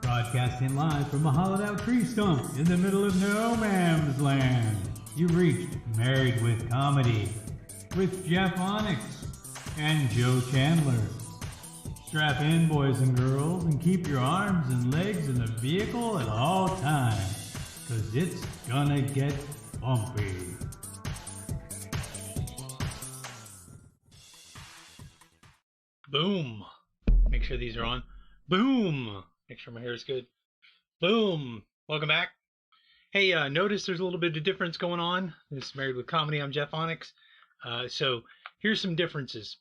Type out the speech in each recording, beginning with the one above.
Broadcasting live from a hollowed out tree stump in the middle of no man's land. You've reached Married with Comedy with Jeff Onyx and Joe Chandler. Strap in, boys and girls, and keep your arms and legs in the vehicle at all times, 'cause it's gonna get bumpy. Boom. Make sure these are on. Boom. Make sure my hair is good. Boom. Welcome back. Hey, notice there's a little bit of difference going on. This is Married with Comedy. I'm Jeff Onyx. So here's some differences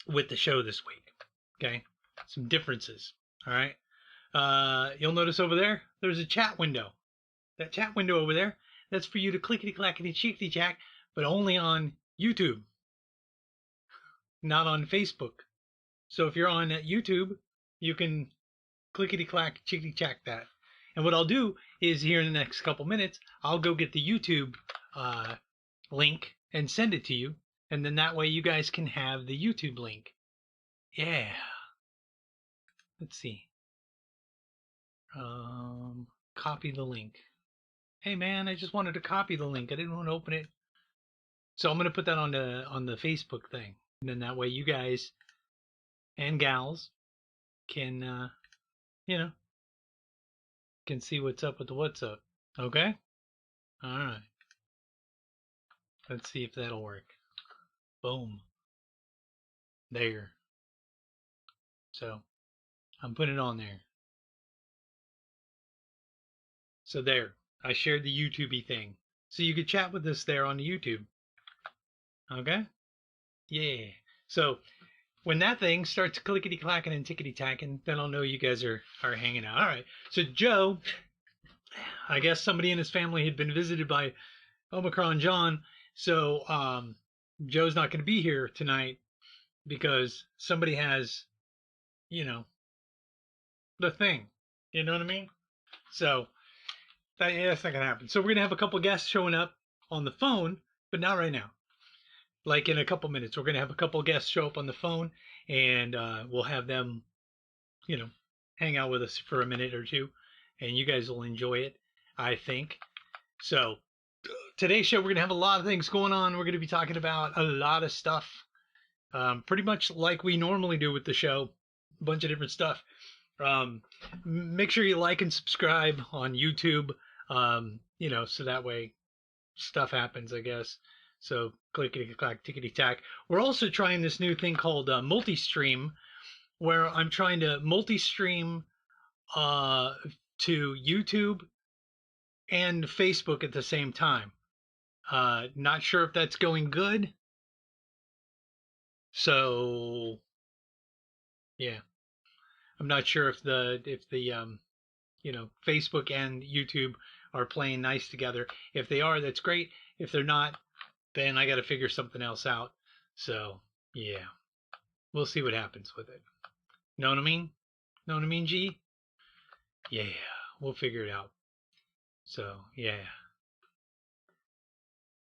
with the show this week. Okay? Some differences. All right? You'll notice over there's a chat window. That chat window over there, that's for you to clickety-clackety-cheekety-jack, but only on YouTube, not on Facebook. So if you're on YouTube, you can clickety-clack, chickety-chack that. And what I'll do is here in the next couple minutes, I'll go get the YouTube link and send it to you. And then that way you guys can have the YouTube link. Yeah. Let's see. Copy the link. Hey man, I just wanted to copy the link. I didn't want to open it. So I'm going to put that on the Facebook thing. And then that way you guys and gals can, can see what's up with the what's up. Okay? All right. Let's see if that'll work. Boom. There. So I'm putting it on there. So there. I shared the YouTube-y thing. So you could chat with us there on the YouTube. Okay? Yeah. So when that thing starts clickety-clacking and tickety-tacking, then I'll know you guys are hanging out. All right. So Joe, I guess somebody in his family had been visited by Omicron John. So Joe's not going to be here tonight because somebody has, the thing. You know what I mean? So that's not going to happen. So we're going to have a couple guests showing up on the phone, but not right now. Like in a couple minutes, we're going to have a couple guests show up on the phone, and we'll have them, hang out with us for a minute or two, and you guys will enjoy it, I think. So today's show, we're going to have a lot of things going on. We're going to be talking about a lot of stuff, pretty much like we normally do with the show, a bunch of different stuff. Make sure you like and subscribe on YouTube, so that way stuff happens, I guess. So clickety-clack, tickety-tack. We're also trying this new thing called multi-stream, where I'm trying to multi-stream to YouTube and Facebook at the same time. Not sure if that's going good. So, yeah. I'm not sure if the Facebook and YouTube are playing nice together. If they are, that's great. If they're not, then I got to figure something else out. So, yeah. We'll see what happens with it. Know what I mean? Know what I mean, G? Yeah. We'll figure it out. So, yeah.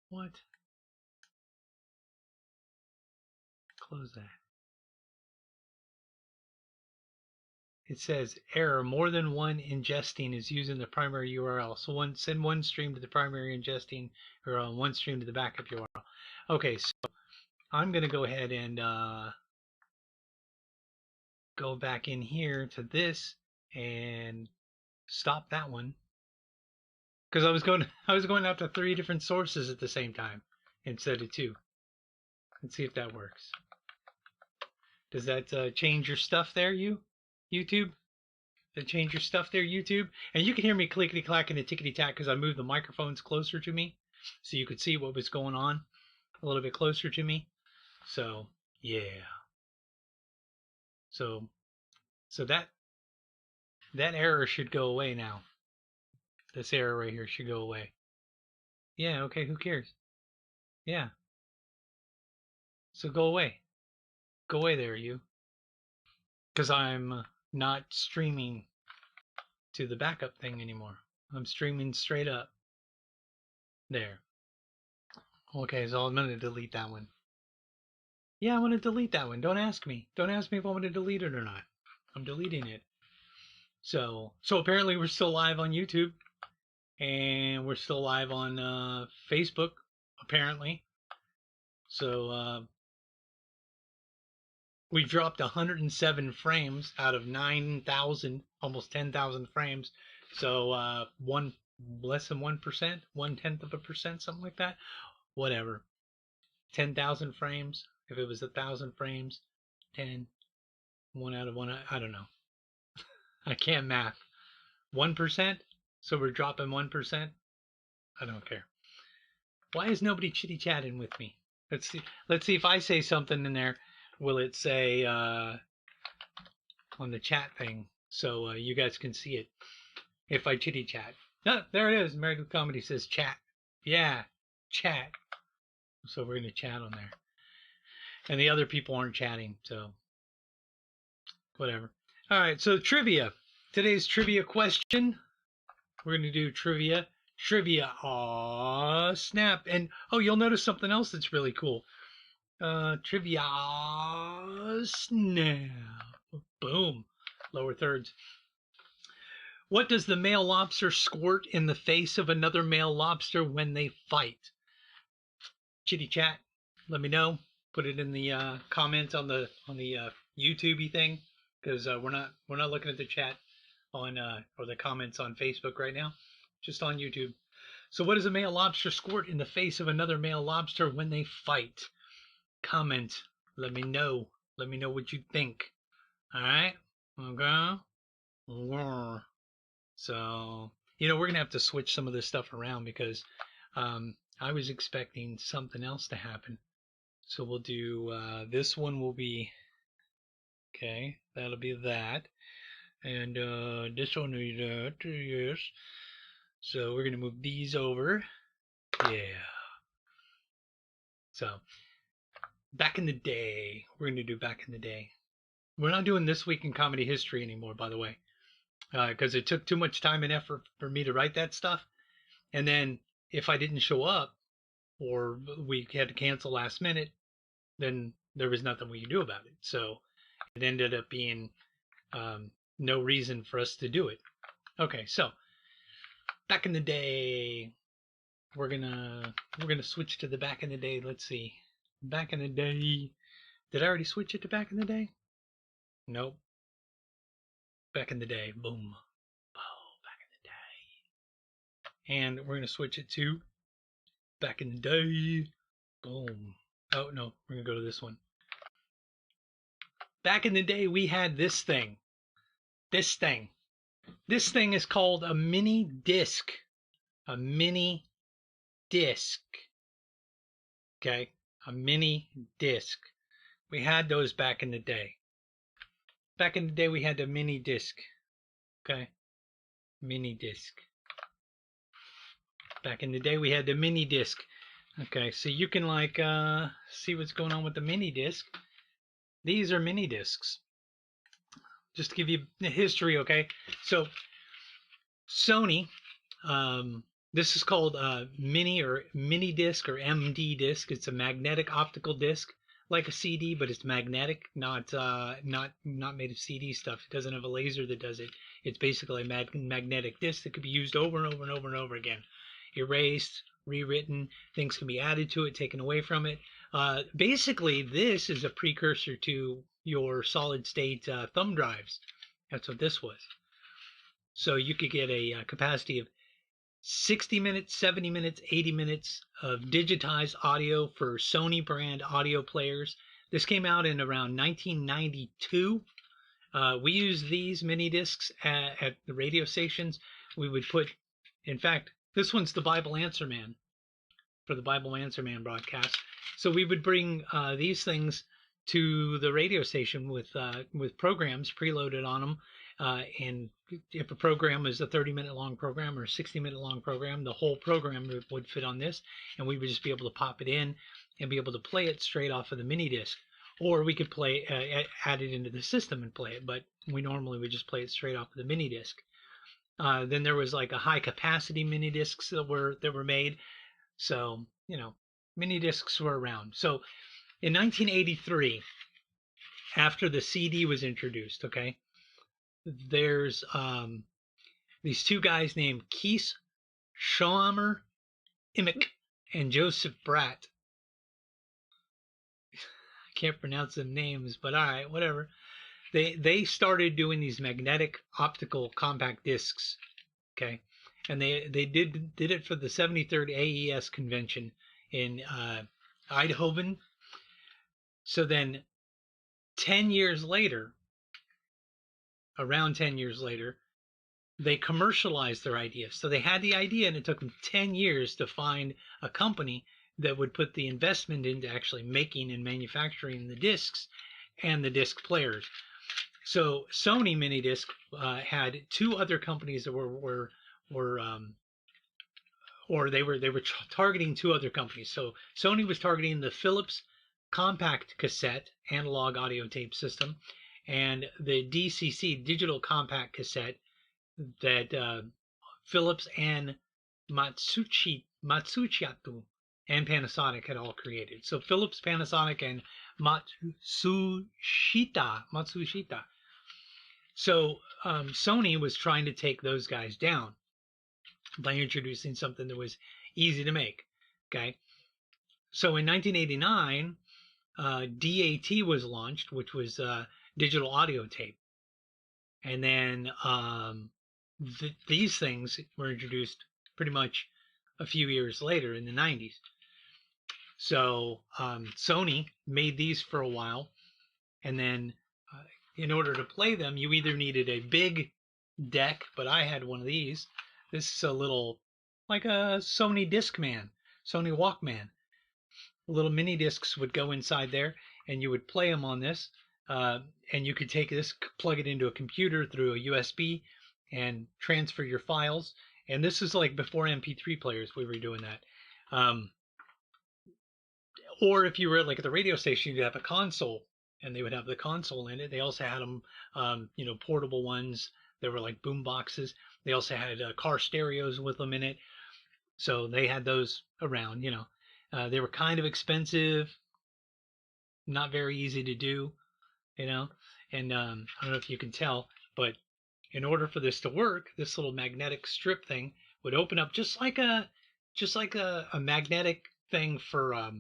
What? Close that. It says error. More than one ingesting is using the primary URL. So send one stream to the primary ingesting URL and one stream to the backup URL. Okay, so I'm going to go ahead and go back in here to this and stop that one. Because I was going out to 3 different sources at the same time instead of 2. Let's see if that works. Does that change your stuff there, YouTube? Does it change your stuff there, YouTube? And you can hear me clickety-clacking and tickety-tack because I moved the microphones closer to me so you could see what was going on a little bit closer to me. So, yeah. So that error should go away now. This error right here should go away. Yeah, okay, who cares? Yeah. So go away. Go away there, you. Because I'm not streaming to the backup thing anymore. I'm streaming straight up. There. Okay, so I'm going to delete that one. Yeah, I want to delete that one. Don't ask me. Don't ask me if I want to delete it or not. I'm deleting it. So apparently we're still live on YouTube, and we're still live on Facebook, apparently. So we dropped 107 frames out of 9,000, almost 10,000 frames. So one less than 1%, 1/10%, something like that. Whatever. 10,000 frames. If it was 1,000 frames, 10, one out of one. I don't know. I can't math. 1%. So we're dropping 1%. I don't care. Why is nobody chitty chatting with me? Let's see. Let's see if I say something in there. Will it say on the chat thing so you guys can see it if I chitty chat? No, there it is. Married with Comedy says chat. Yeah, chat. So we're gonna chat on there, and the other people aren't chatting, so whatever. All right. So trivia. Today's trivia question. We're gonna do trivia. Trivia. Aw, snap. And oh, you'll notice something else that's really cool. Trivia snap. Boom. Lower thirds. What does the male lobster squirt in the face of another male lobster when they fight? Chitty chat. Let me know. Put it in the comments on the YouTubey thing, because we're not looking at the chat on or the comments on Facebook right now, just on YouTube. So what does a male lobster squirt in the face of another male lobster when they fight? Comment. Let me know. Let me know what you think. All right. Okay. So we're gonna have to switch some of this stuff around because I was expecting something else to happen. So we'll do this one will be okay. That'll be that, and this one will be that. Yes. So we're gonna move these over. Yeah. So back in the day, we're gonna do back in the day. We're not doing this week in comedy history anymore, by the way, because it took too much time and effort for me to write that stuff. And then if I didn't show up or we had to cancel last minute, then there was nothing we could do about it. So it ended up being no reason for us to do it. Okay, so back in the day, we're gonna switch to the back in the day. Let's see, back in the day. Did I already switch it to back in the day? Nope. Back in the day. Boom. Oh, back in the day. And we're gonna switch it to back in the day. Boom. Oh no, we're gonna go to this one. Back in the day, we had this thing. This thing. This thing is called a mini disc. A mini disc. Okay? A mini disc. We had those back in the day. Back in the day, we had a mini disc. Okay? Mini disc. Back in the day, we had the mini disc. Okay, so you can see what's going on with the mini disc. These are mini discs. Just to give you the history, okay? So Sony, this is called mini disc or MD disc. It's a magnetic optical disc, like a CD, but it's magnetic, not made of CD stuff. It doesn't have a laser that does it. It's basically a magnetic disc that could be used over and over and over and over again. Erased, rewritten, things can be added to it, taken away from it. Basically, this is a precursor to your solid state thumb drives. That's what this was. So you could get a capacity of 60 minutes, 70 minutes, 80 minutes of digitized audio for Sony brand audio players. This came out in around 1992. We used these mini discs at the radio stations. We would put, in fact, this one's the Bible Answer Man for the Bible Answer Man broadcast. So we would bring these things to the radio station with programs preloaded on them. And if a program is a 30-minute long program or a 60-minute long program, the whole program would fit on this, and we would just be able to pop it in and be able to play it straight off of the mini disc. Or we could add it into the system and play it, but we normally would just play it straight off of the mini disc. Then there was like a high capacity mini discs that were made. So mini discs were around. So in 1983, after the CD was introduced, okay, there's these two guys named Keith Schaumer Immick and Joseph Bratt. I can't pronounce the names, but all right, whatever. They started doing these magnetic optical compact discs, okay, and they did it for the 73rd AES convention in Eindhoven. So then 10 years later, around 10 years later, they commercialized their idea. So they had the idea, and it took them 10 years to find a company that would put the investment into actually making and manufacturing the discs and the disc players. So Sony Minidisc had two other companies that were or they were targeting two other companies. So Sony was targeting the Philips compact cassette analog audio tape system and the DCC digital compact cassette that Philips and Matsushita and Panasonic had all created. So Philips, Panasonic, and Matsushita. So Sony was trying to take those guys down by introducing something that was easy to make. Okay. So in 1989, DAT was launched, which was digital audio tape. And then these things were introduced pretty much a few years later in the 90s. So Sony made these for a while, and then in order to play them, you either needed a big deck, but I had one of these. This is a little, like a Sony Discman, Sony Walkman. Little mini discs would go inside there, and you would play them on this. And you could take this, plug it into a computer through a USB, and transfer your files. And this is like before MP3 players, we were doing that. Or if you were like at the radio station, you'd have a console, and they would have the console in it. They also had them, portable ones. They were like boom boxes. They also had car stereos with them in it. So they had those around, They were kind of expensive, not very easy to do, And I don't know if you can tell, but in order for this to work, this little magnetic strip thing would open up just like a magnetic thing for a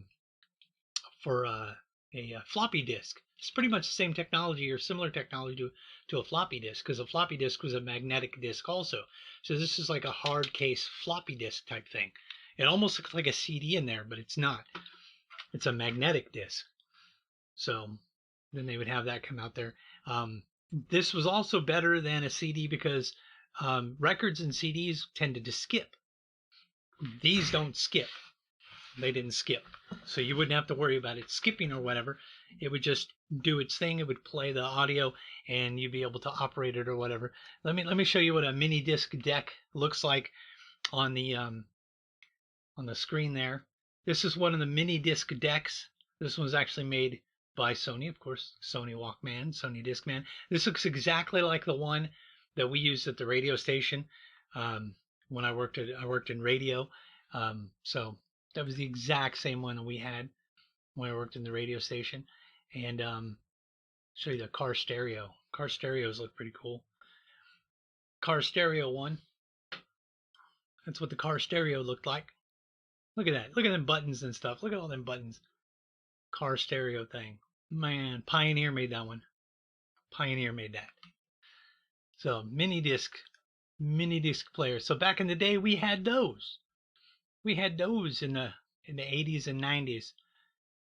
floppy disk. It's pretty much the same technology or similar technology to a floppy disk, because a floppy disk was a magnetic disk also. So this is like a hard case floppy disk type thing. It almost looks like a CD in there, but it's not. It's a magnetic disk. So then they would have that come out there. This was also better than a CD because records and CDs tended to skip. These don't skip. They didn't skip. So you wouldn't have to worry about it skipping or whatever. It would just do its thing. It would play the audio and you'd be able to operate it or whatever. Let me show you what a mini disc deck looks like on the screen there. This is one of the mini disc decks. This one's actually made by Sony, of course, Sony Walkman, Sony Discman. This looks exactly like the one that we used at the radio station when I worked in radio. So that was the exact same one that we had when I worked in the radio station. And show you the car stereo. Car stereos look pretty cool. Car stereo one. That's what the car stereo looked like. Look at that. Look at them buttons and stuff. Look at all them buttons. Car stereo thing. Man, Pioneer made that one. Pioneer made that. So mini disc player. So back in the day, we had those. We had those in the 80s and 90s.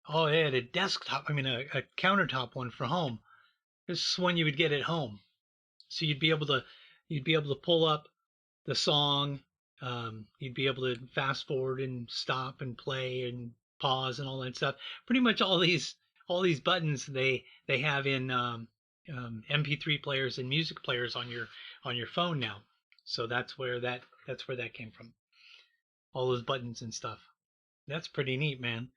Oh, they had a desktop. A countertop one for home. This is one you would get at home. So you'd be able to pull up the song. You'd be able to fast forward and stop and play and pause and all that stuff. Pretty much all these buttons they have in MP3 players and music players on your phone now. So that's where that came from. All those buttons and stuff. That's pretty neat, man.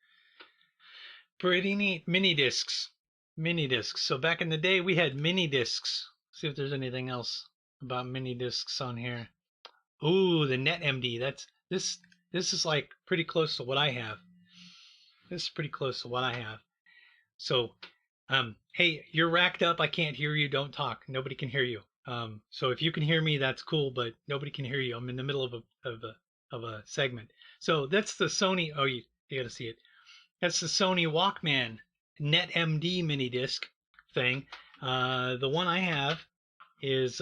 Pretty neat. Mini discs. So back in the day we had mini discs. See if there's anything else about mini discs on here. Ooh, the NetMD. This is like pretty close to what I have. This is pretty close to what I have. So, hey, you're racked up. I can't hear you. Don't talk. Nobody can hear you. So if you can hear me, that's cool, but nobody can hear you. I'm in the middle of a segment. So that's the Sony. Oh, you got to see it. That's the Sony Walkman NetMD mini disc thing. The one I have is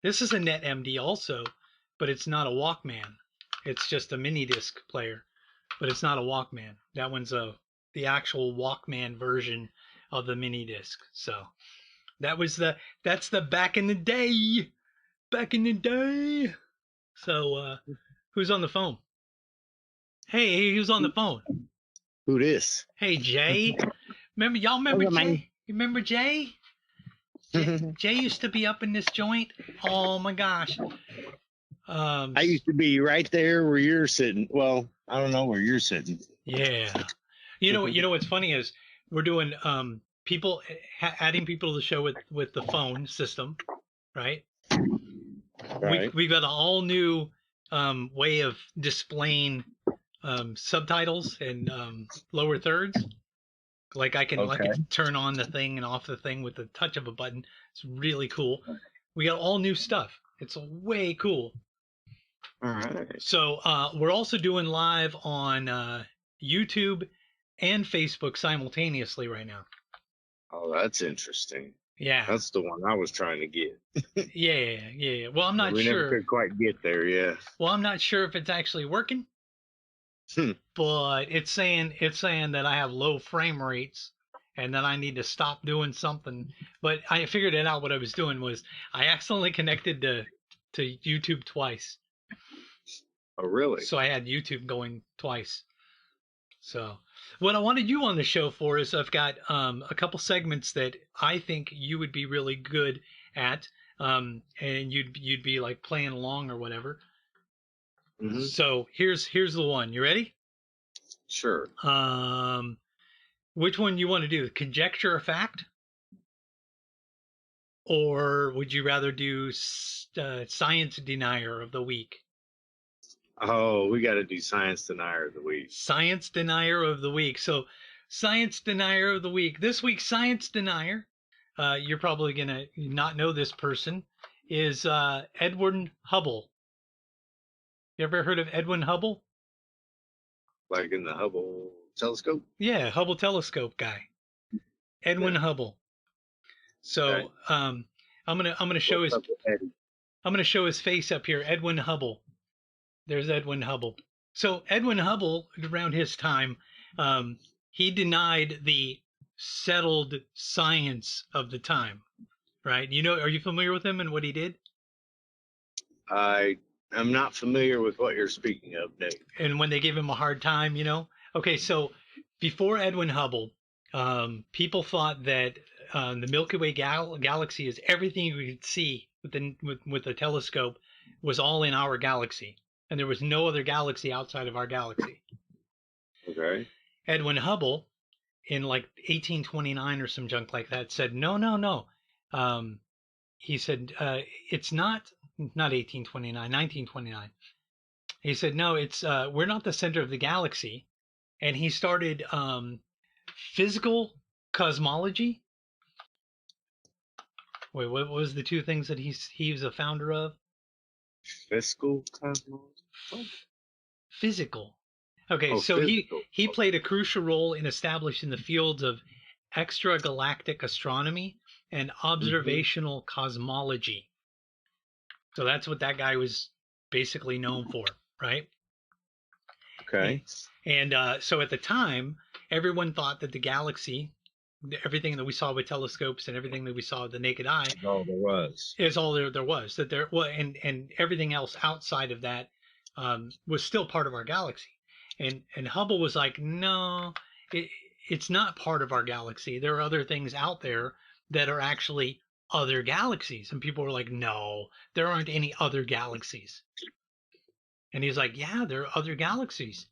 this is a NetMD also, but it's not a Walkman. It's just a mini disc player, but it's not a Walkman. That one's the actual Walkman version of the mini disc. So that's the back in the day. Back in the day. So who's on the phone? Hey, who's on the phone? Who this? Hey, Jay. Remember Hello, man. Jay? You remember Jay? Jay used to be up in this joint. Oh my gosh. I used to be right there where you're sitting. Well, I don't know where you're sitting. Yeah. You know what's funny is we're doing people adding people to the show with the phone system, right? Right. We've got an all new way of displaying subtitles and lower thirds. Like I can turn on the thing and off the thing with the touch of a button. It's really cool. We got all new stuff. It's way cool. All right. So we're also doing live on YouTube and Facebook simultaneously right now. Oh, that's interesting. Yeah. That's the one I was trying to get. Yeah. Well, I'm not we sure. We never could quite get there, yeah. Well, I'm not sure if it's actually working. But it's saying that I have low frame rates and that I need to stop doing something. But I figured it out. What I was doing was I accidentally connected to YouTube twice. Oh, really? So I had YouTube going twice. So what I wanted you on the show for is I've got a couple segments that I think you would be really good at, and you'd be like playing along or whatever. Mm-hmm. So here's the one. You ready? Sure. Which one you want to do? Conjecture or fact? Or would you rather do science denier of the week? Oh, we got to do science denier of the week. Science denier of the week. So science denier of the week. This week's science denier, you're probably going to not know this person, is Edwin Hubble. You ever heard of Edwin Hubble? Like in the Hubble telescope? Yeah, Hubble telescope guy. Edwin Hubble. So okay. I'm gonna show his face up here. Edwin Hubble. There's Edwin Hubble. So Edwin Hubble, around his time, he denied the settled science of the time. Right? Are you familiar with him and what he did? I'm not familiar with what you're speaking of, Nick. And when they gave him a hard time, Okay, so before Edwin Hubble, people thought that the Milky Way galaxy is everything you could see with a telescope was all in our galaxy, and there was no other galaxy outside of our galaxy. Okay. Edwin Hubble, in like 1829 or some junk like that, said no. He said it's not 1829, 1929. He said no, it's we're not the center of the galaxy, and he started physical cosmology. Wait, what was the two things that he was a founder of? Physical cosmology. Physical. Okay, so physical. He played a crucial role in establishing the fields of extragalactic astronomy and observational cosmology. So that's what that guy was basically known for, right? Okay. And so at the time, everyone thought that the galaxy, everything that we saw with telescopes and everything that we saw with the naked eye, is all there was. Is all there was. That there, well, and everything else outside of that was still part of our galaxy. And Hubble was like, no, it's not part of our galaxy. There are other things out there that are actually other galaxies. And people were like, no, there aren't any other galaxies. And he's like, yeah, there are other galaxies.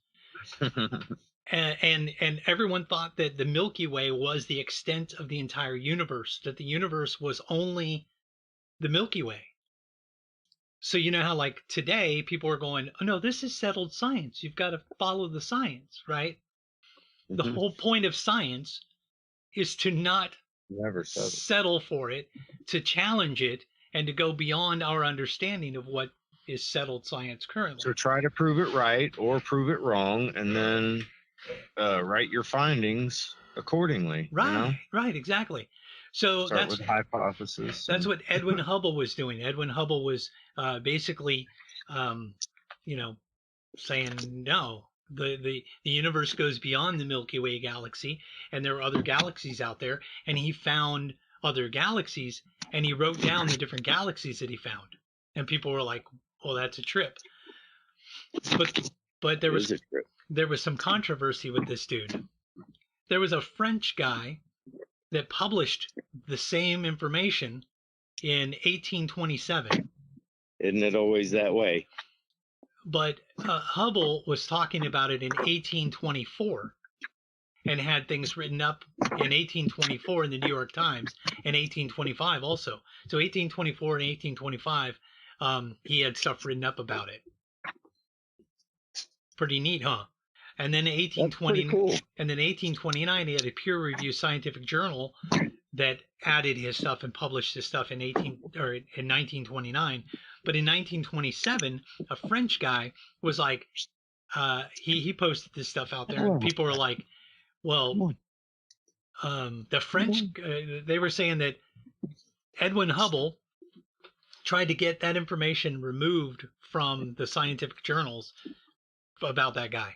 and everyone thought that the Milky Way was the extent of the entire universe, that the universe was only the Milky Way. So you know how like today people are going, oh no, this is settled science. You've got to follow the science, right? Mm-hmm. The whole point of science is to not Never settle. settle for it, to challenge it, and to go beyond our understanding of what is settled science currently. So try to prove it right or prove it wrong, and then write your findings accordingly. Right, right, exactly. So start with hypothesis. That's what Edwin Hubble was doing. Edwin Hubble was basically, saying no. The universe goes beyond the Milky Way galaxy, and there are other galaxies out there. And he found other galaxies, and he wrote down the different galaxies that he found. And people were like, "Well, that's a trip." But there was some controversy with this dude. There was a French guy that published the same information in 1827. Isn't it always that way? But Hubble was talking about it in 1824 and had things written up in 1824 in the New York Times and 1825 also. So 1824 and 1825, he had stuff written up about it. Pretty neat, huh? And then 1820, cool. And then 1829, he had a peer-reviewed scientific journal that added his stuff and published his stuff in 1929. But in 1927, a French guy was like, he posted this stuff out there, and people were like, well, the French, they were saying that Edwin Hubble tried to get that information removed from the scientific journals about that guy.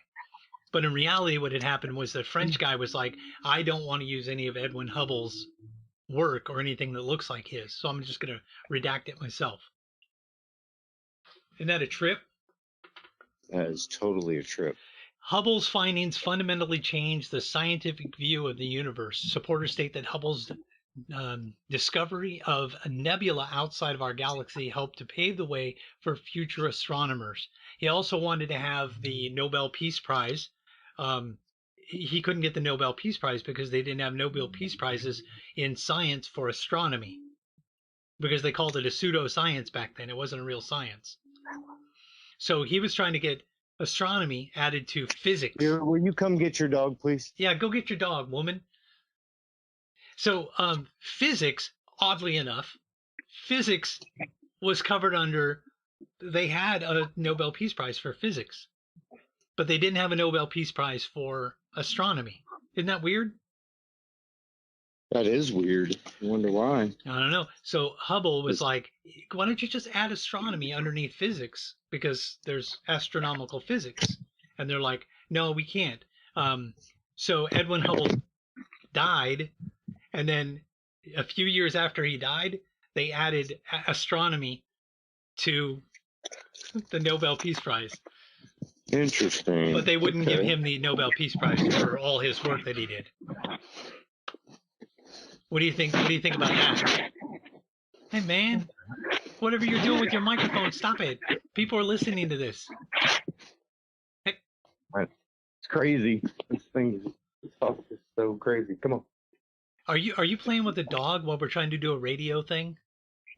But in reality, what had happened was the French guy was like, I don't want to use any of Edwin Hubble's work or anything that looks like his, so I'm just going to redact it myself. Isn't that a trip? That is totally a trip. Hubble's findings fundamentally changed the scientific view of the universe. Supporters state that Hubble's discovery of a nebula outside of our galaxy helped to pave the way for future astronomers. He also wanted to have the Nobel Peace Prize. He couldn't get the Nobel Peace Prize because they didn't have Nobel Peace Prizes in science for astronomy, because they called it a pseudoscience back then. It wasn't a real science. So he was trying to get astronomy added to physics. Here, will you come get your dog, please? Yeah, go get your dog, woman. So physics, oddly enough, physics was covered under, they had a Nobel Peace Prize for physics, but they didn't have a Nobel Peace Prize for astronomy. Isn't that weird? That is weird. I wonder why. I don't know. So Hubble was like, why don't you just add astronomy underneath physics? Because there's astronomical physics. And they're like, no, we can't. So Edwin Hubble died. And then a few years after he died, they added astronomy to the Nobel Peace Prize. Interesting. But they wouldn't give him the Nobel Peace Prize for all his work that he did. What do you think? What do you think about that? Hey, man, whatever you're doing with your microphone, stop it. People are listening to this. Hey. It's crazy. This thing is so crazy. Come on. Are you playing with the dog while we're trying to do a radio thing?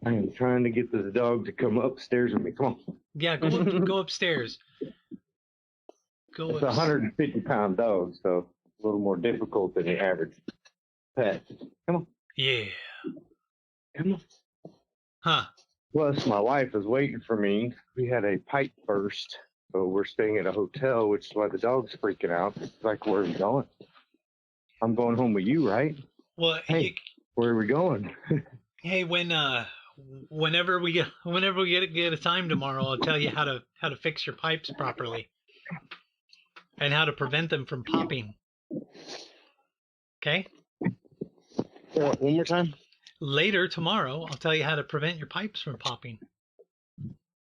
I am trying to get this dog to come upstairs with me. Come on. Yeah, go upstairs. It's a 150-pound dog, so a little more difficult than the average pet. Come on. Yeah. Come on. Huh. Plus, my wife is waiting for me. We had a pipe burst, so we're staying at a hotel, which is why the dog's freaking out. It's like, where are we going? I'm going home with you, right? Well, hey, where are we going? Hey, whenever we get a time tomorrow, I'll tell you how to fix your pipes properly and how to prevent them from popping. Okay? One more time. Later tomorrow, I'll tell you how to prevent your pipes from popping.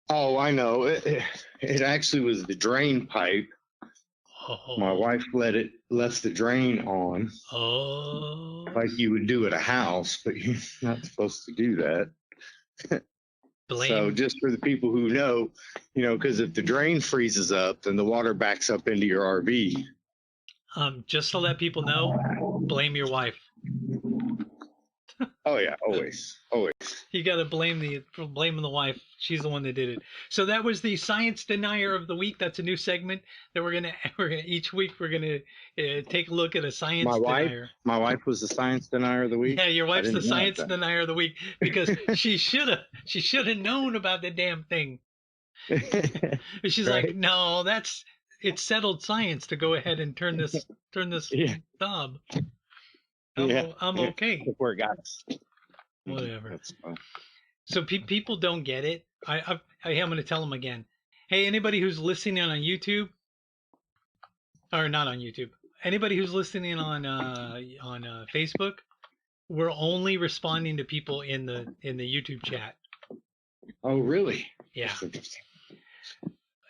Oh, I know. It actually was the drain pipe. Oh. My wife left the drain on. Oh. Like you would do at a house, but you're not supposed to do that. So just for the people who know, because if the drain freezes up, then the water backs up into your RV. Just to let people know, blame your wife. Oh yeah, always, always. You got to blame the wife. She's the one that did it. So that was the science denier of the week. That's a new segment that we're gonna each week we're gonna take a look at a science denier. My wife was the science denier of the week. Yeah, your wife's the science denier of the week because she should have known about the damn thing. She's Right? like, no, it's settled science to go ahead and turn this knob. I'm okay. Look where it got us. Whatever. That's fine. So people don't get it. I'm going to tell them again. Hey, anybody who's listening on YouTube, or not on YouTube, anybody who's listening on Facebook, we're only responding to people in the YouTube chat. Oh, really? Yeah.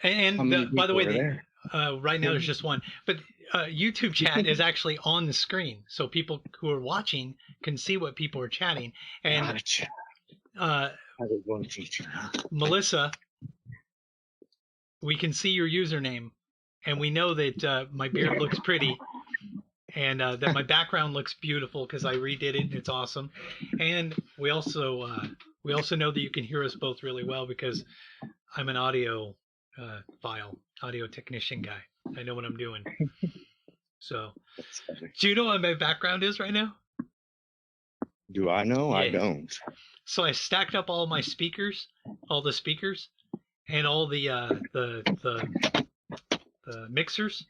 And by the way, right now there's just one, but YouTube chat is actually on the screen, so people who are watching can see what people are chatting. And gotcha. One feature, huh? Melissa, we can see your username, and we know that my beard looks pretty, and that my background looks beautiful because I redid it. And it's awesome, and we also know that you can hear us both really well because I'm an audio technician guy. I know what I'm doing. So, do you know what my background is right now? Do I know? Yeah. I don't. So I stacked up all my speakers, all the speakers, and all the mixers.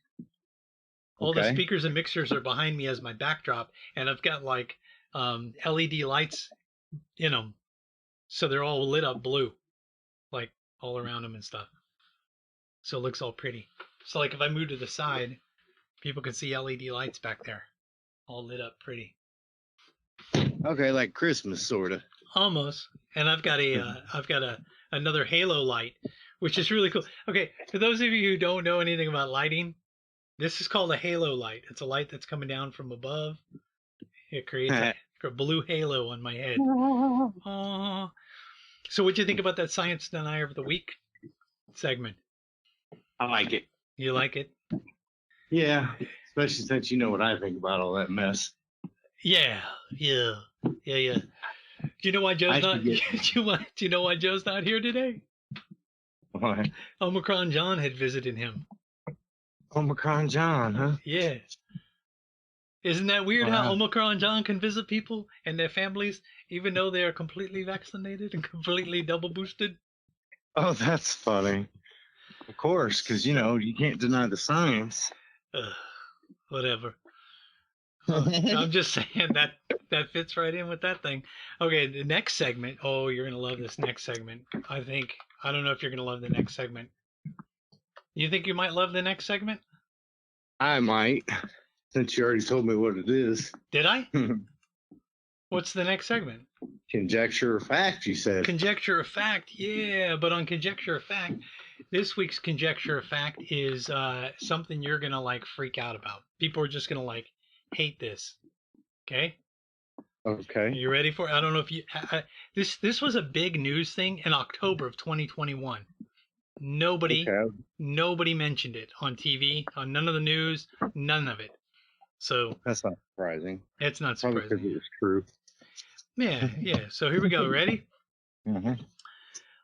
All the speakers and mixers are behind me as my backdrop, and I've got like LED lights in them, so they're all lit up blue, like all around them and stuff. So it looks all pretty. So like if I move to the side, people can see LED lights back there, all lit up pretty. Okay, like Christmas sorta. Almost. And I've got another halo light, which is really cool. Okay, for those of you who don't know anything about lighting, this is called a halo light. It's a light that's coming down from above. It creates a blue halo on my head. Aww. So what'd you think about that Science Denier of the Week segment? I like it. You like it? Yeah, especially since you know what I think about all that mess. Yeah. Do you know why Joe's not? Do you know why Joe's not here today? Why? Omicron John had visited him. Omicron John, huh? Yeah. Isn't that weird how Omicron John can visit people and their families even though they are completely vaccinated and completely double boosted? Oh, that's funny. Of course, because you can't deny the science. Whatever. I'm just saying that fits right in with that thing. Okay, the next segment. Oh, you're gonna love this next segment. I don't know if you're gonna love the next segment. You think you might love the next segment? I might, since you already told me what it is. Did I? What's the next segment? Conjecture or fact, you said. Conjecture or fact, yeah. But on conjecture or fact, this week's conjecture or fact is something you're gonna like freak out about. People are just gonna like hate this. Okay. Okay. You ready for it? I don't know if you. This was a big news thing in October of 2021. Nobody mentioned it on TV, on none of the news, none of it. So that's not surprising. It's not surprising. Probably because it was true. Yeah. So here we go. Ready? Mm-hmm.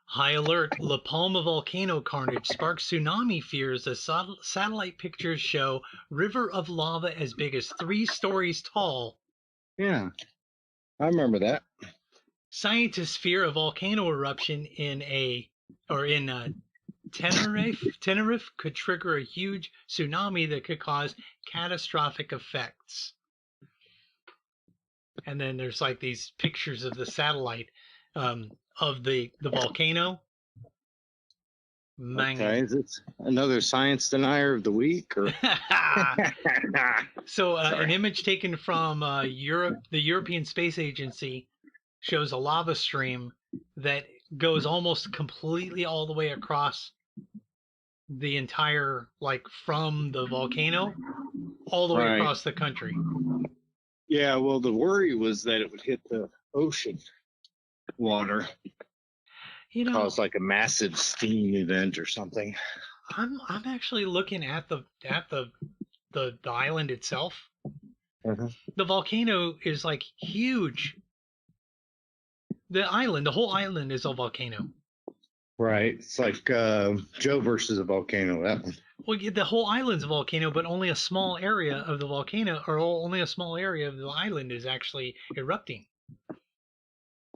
High alert. La Palma volcano carnage sparks tsunami fears as satellite pictures show river of lava as big as 3 stories tall. Yeah, I remember that. Scientists fear a volcano eruption in Tenerife could trigger a huge tsunami that could cause catastrophic effects. And then there's like these pictures of the satellite of the volcano. Okay, is it another science denier of the week? Or? So an image taken from the European Space Agency shows a lava stream that goes almost completely all the way across the entire, like from the volcano all the way across the country. Yeah, well, the worry was that it would hit the ocean water. Cause like a massive steam event or something. I'm actually looking at the island itself. Mm-hmm. The volcano is like huge. The island, the whole island is a volcano. Right. It's like Joe versus a volcano. That one. Well, the whole island's a volcano, but only a small area of the volcano, or only a small area of the island is actually erupting.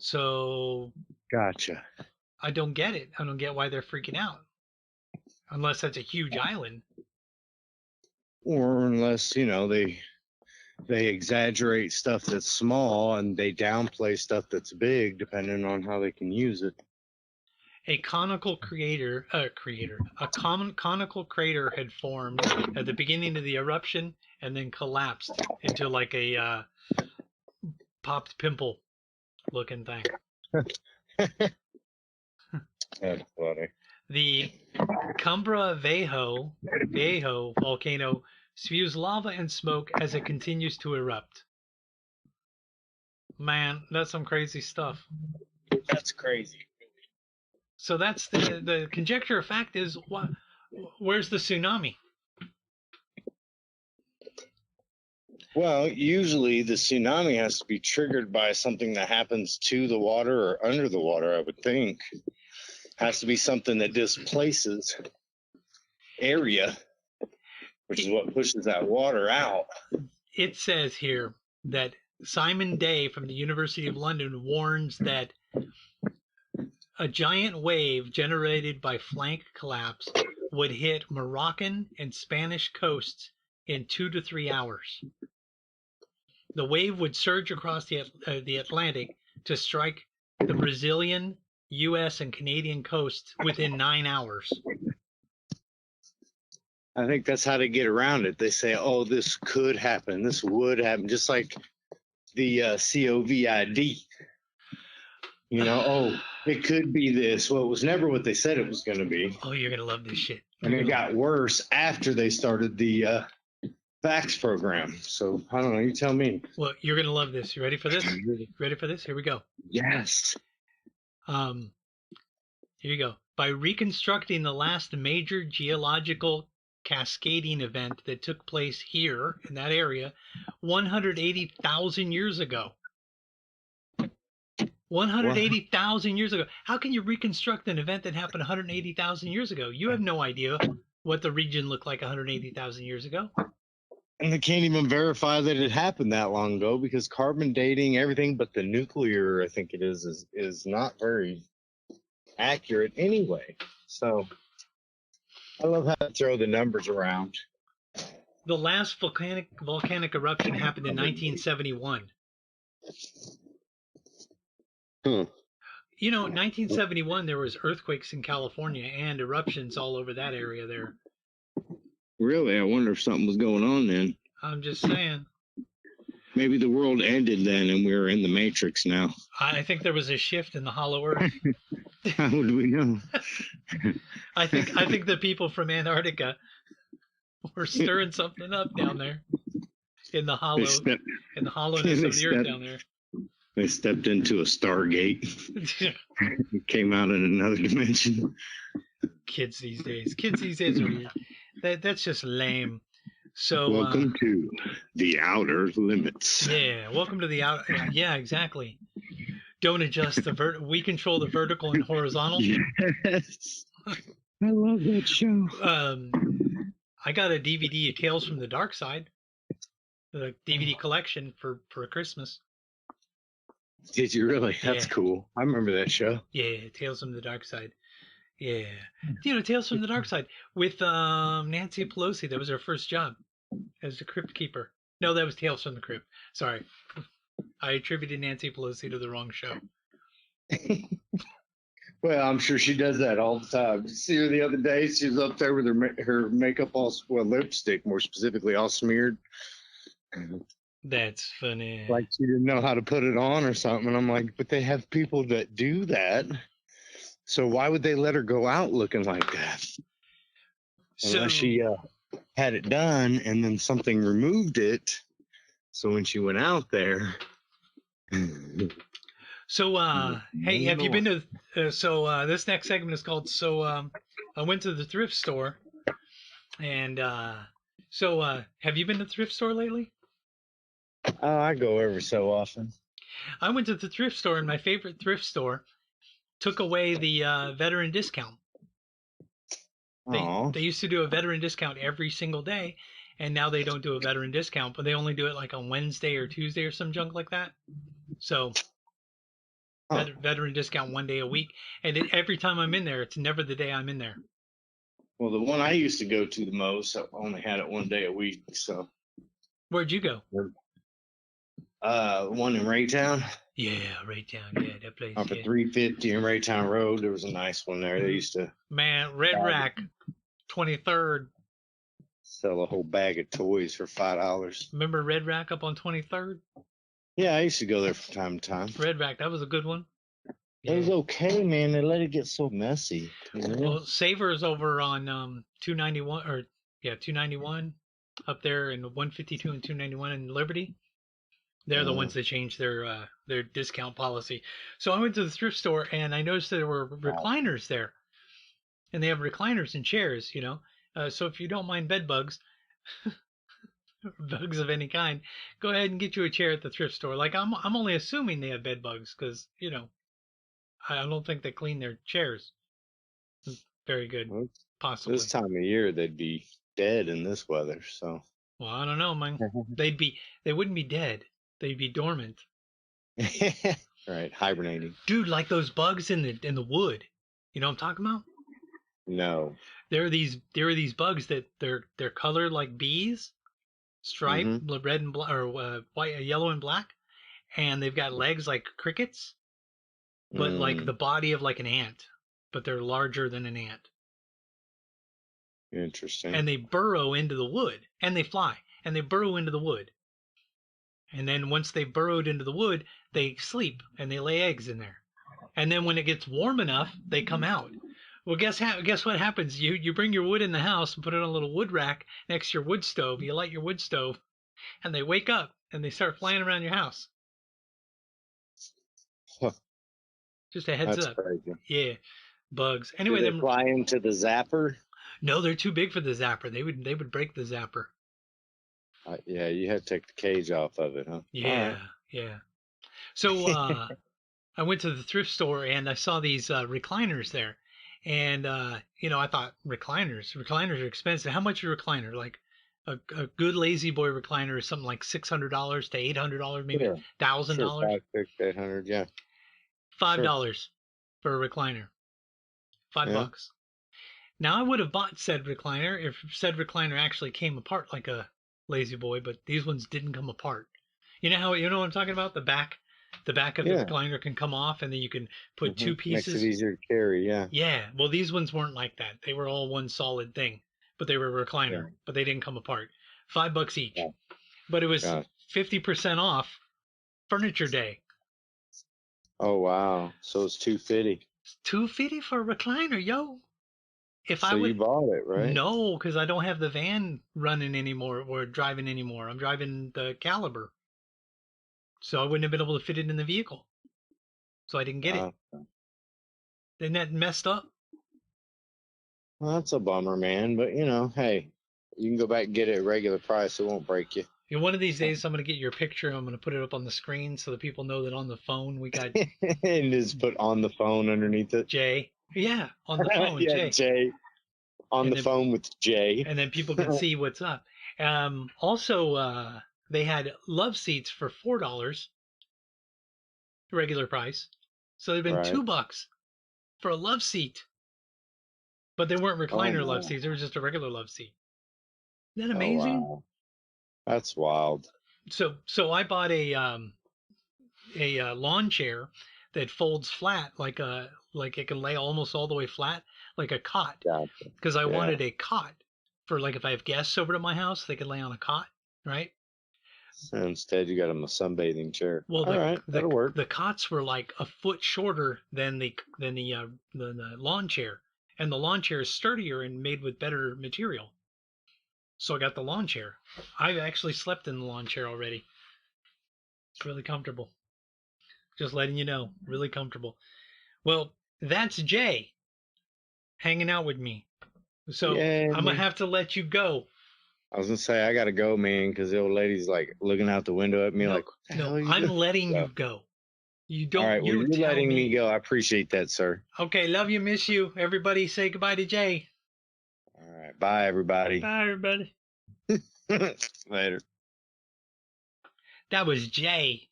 So. Gotcha. I don't get it. I don't get why they're freaking out. Unless that's a huge island. Or unless, they exaggerate stuff that's small and they downplay stuff that's big, depending on how they can use it. A conical conical crater had formed at the beginning of the eruption and then collapsed into like a popped pimple looking thing. That's funny. The Cumbra Viejo volcano spews lava and smoke as it continues to erupt. Man, that's some crazy stuff. That's crazy. So that's the conjecture of fact is, where's the tsunami? Well, usually the tsunami has to be triggered by something that happens to the water or under the water, I would think. Has to be something that displaces area, which is what pushes that water out. It says here that Simon Day from the University of London warns that a giant wave generated by flank collapse would hit Moroccan and Spanish coasts in 2 to 3 hours. The wave would surge across the Atlantic to strike the Brazilian, U.S., and Canadian coasts within 9 hours. I think that's how they get around it. They say, oh, this could happen. This would happen. Just like the COVID. Oh, it could be this. Well, it was never what they said it was going to be. Oh, you're going to love this shit. And it got worse after they started the vax program. So, I don't know. You tell me. Well, you're going to love this. You ready for this? Ready for this? Here we go. Yes. Here you go. By reconstructing the last major geological cascading event that took place here in that area 180,000 years ago. 180,000 years ago. How can you reconstruct an event that happened 180,000 years ago? You have no idea what the region looked like 180,000 years ago. And they can't even verify that it happened that long ago because carbon dating, everything but the nuclear, I think it is not very accurate anyway. So I love how to throw the numbers around. The last volcanic eruption happened in 1971. In 1971 there was earthquakes in California and eruptions all over that area there. Really? I wonder if something was going on then. I'm just saying. Maybe the world ended then and we're in the Matrix now. I think there was a shift in the hollow earth. How would we know? I think the people from Antarctica were stirring something up down there in the hollowness of the earth down there. They stepped into a Stargate. Came out in another dimension. Kids these days are weird. That's just lame. So welcome to the outer limits. Yeah, welcome to the outer. Yeah, exactly. Don't adjust the we control the vertical and horizontal. Yes. I love that show. I got a DVD of Tales from the Dark Side, the DVD collection for Christmas. Did you really? That's cool. I remember that show. Yeah, Tales from the Dark Side. Yeah. Tales from the Dark Side with Nancy Pelosi. That was her first job as the crypt keeper. No, that was Tales from the Crypt. Sorry. I attributed Nancy Pelosi to the wrong show. Well, I'm sure she does that all the time. Did you see her the other day? She was up there with her makeup lipstick, more specifically, all smeared. That's funny. Like she didn't know how to put it on or something. And I'm like, but they have people that do that. So why would they let her go out looking like that? Unless she had it done and then something removed it. So when she went out there. So, hey, have you been to, this next segment is called, I went to the thrift store. And have you been to the thrift store lately? Oh, I go every so often. I went to the thrift store, and my favorite thrift store took away the veteran discount. Oh, They used to do a veteran discount every single day, and now they don't do a veteran discount, but they only do it like on Wednesday or Tuesday or some junk like that. So veteran discount 1 day a week, and every time I'm in there, it's never the day I'm in there. Well, the one I used to go to the most, I only had it 1 day a week. So Where'd you go? One in Raytown. Yeah, Raytown. Yeah, that place. Off of Yeah. 350 in Raytown Road, there was a nice one there. They used to Red Rack, 23rd. sell a whole bag of toys for $5. Remember Red Rack up on 23rd? Yeah, I used to go there from time to time. Red Rack, that was a good one. Yeah. It was okay, man. They let it get so messy. Well, Savers over on 291 or 291 up there in 152 and 291 in Liberty. They're the ones that changed their discount policy. So I went to the thrift store and I noticed there were recliners there, and they have recliners and chairs. So if you don't mind bed bugs, bugs of any kind, go ahead and get you a chair at the thrift store. Like I'm only assuming they have bed bugs because I don't think they clean their chairs very good. Well, possibly this time of year they'd be dead in this weather. So well, I don't know, man. They wouldn't be dead. They'd be dormant. right, hibernating. Dude, like those bugs in the wood. You know what I'm talking about? No. There are these bugs that they're colored like bees, striped red and black or white, yellow and black, and they've got legs like crickets, but like the body of like an ant, but they're larger than an ant. Interesting. And they burrow into the wood, and they fly, and they burrow into the wood. And then once they've burrowed into the wood, they sleep and they lay eggs in there. And then when it gets warm enough, they come out. Well, guess what happens? You bring your wood in the house and put it on a little wood rack next to your wood stove. You light your wood stove, and they wake up and they start flying around your house. Huh. Just a heads up. Crazy. Yeah, bugs. Anyway, do they fly into the zapper? No, they're too big for the zapper. They would break the zapper. Yeah, you had to take the cage off of it, huh? Yeah, yeah. So I went to the thrift store and I saw these recliners there. And, I thought recliners are expensive. How much is a recliner? Like a good lazy boy recliner is something like $600 to $800, maybe $1,000. Sure, 500, 600, 800, yeah. $5 for a recliner. $5. Now I would have bought said recliner if said recliner actually came apart like a lazy boy, but these ones didn't come apart. You know what I'm talking about? The back of the recliner can come off, and then you can put two pieces. Makes it easier to carry, yeah. Yeah, well, these ones weren't like that. They were all one solid thing, but they were a recliner, but they didn't come apart. $5 each, but it was 50% off Furniture Day. Oh wow! So it's $250. It's $250 for a recliner, yo. You bought it, right? No, because I don't have the van running anymore or driving anymore. I'm driving the Caliber. So I wouldn't have been able to fit it in the vehicle. So I didn't get it. Isn't that messed up? Well, that's a bummer, man. But, hey, you can go back and get it at regular price. It won't break you. One of these days, I'm going to get your picture. I'm going to put it up on the screen so that people know that on the phone we got... and just put on the phone underneath it. Jay. Yeah, on the phone, Jay. On the phone with Jay. And then people can see what's up. Also, they had love seats for $4, regular price. So they've been $2 for a love seat. But they weren't recliner love seats. They were just a regular love seat. Isn't that amazing? Wow. That's wild. So I bought a lawn chair that folds flat like it can lay almost all the way flat like a cot. Because I wanted a cot for like if I have guests over to my house, they could lay on a cot, right? So instead, you got them a sunbathing chair. Well, that'll work. The cots were like a foot shorter than the lawn chair, and the lawn chair is sturdier and made with better material. So I got the lawn chair. I've actually slept in the lawn chair already. It's really comfortable. Just letting you know, really comfortable. Well, that's Jay hanging out with me. So I'm going to have to let you go. I was gonna say I gotta go, man, because the old lady's like looking out the window at me, like, "What the hell are you I'm doing?" letting So, you go. You don't. all right, well, You you're tell letting me me. go. I appreciate that, sir. Okay, love you, miss you. Everybody, say goodbye to Jay. All right, bye, everybody. Bye, everybody. Later. That was Jay.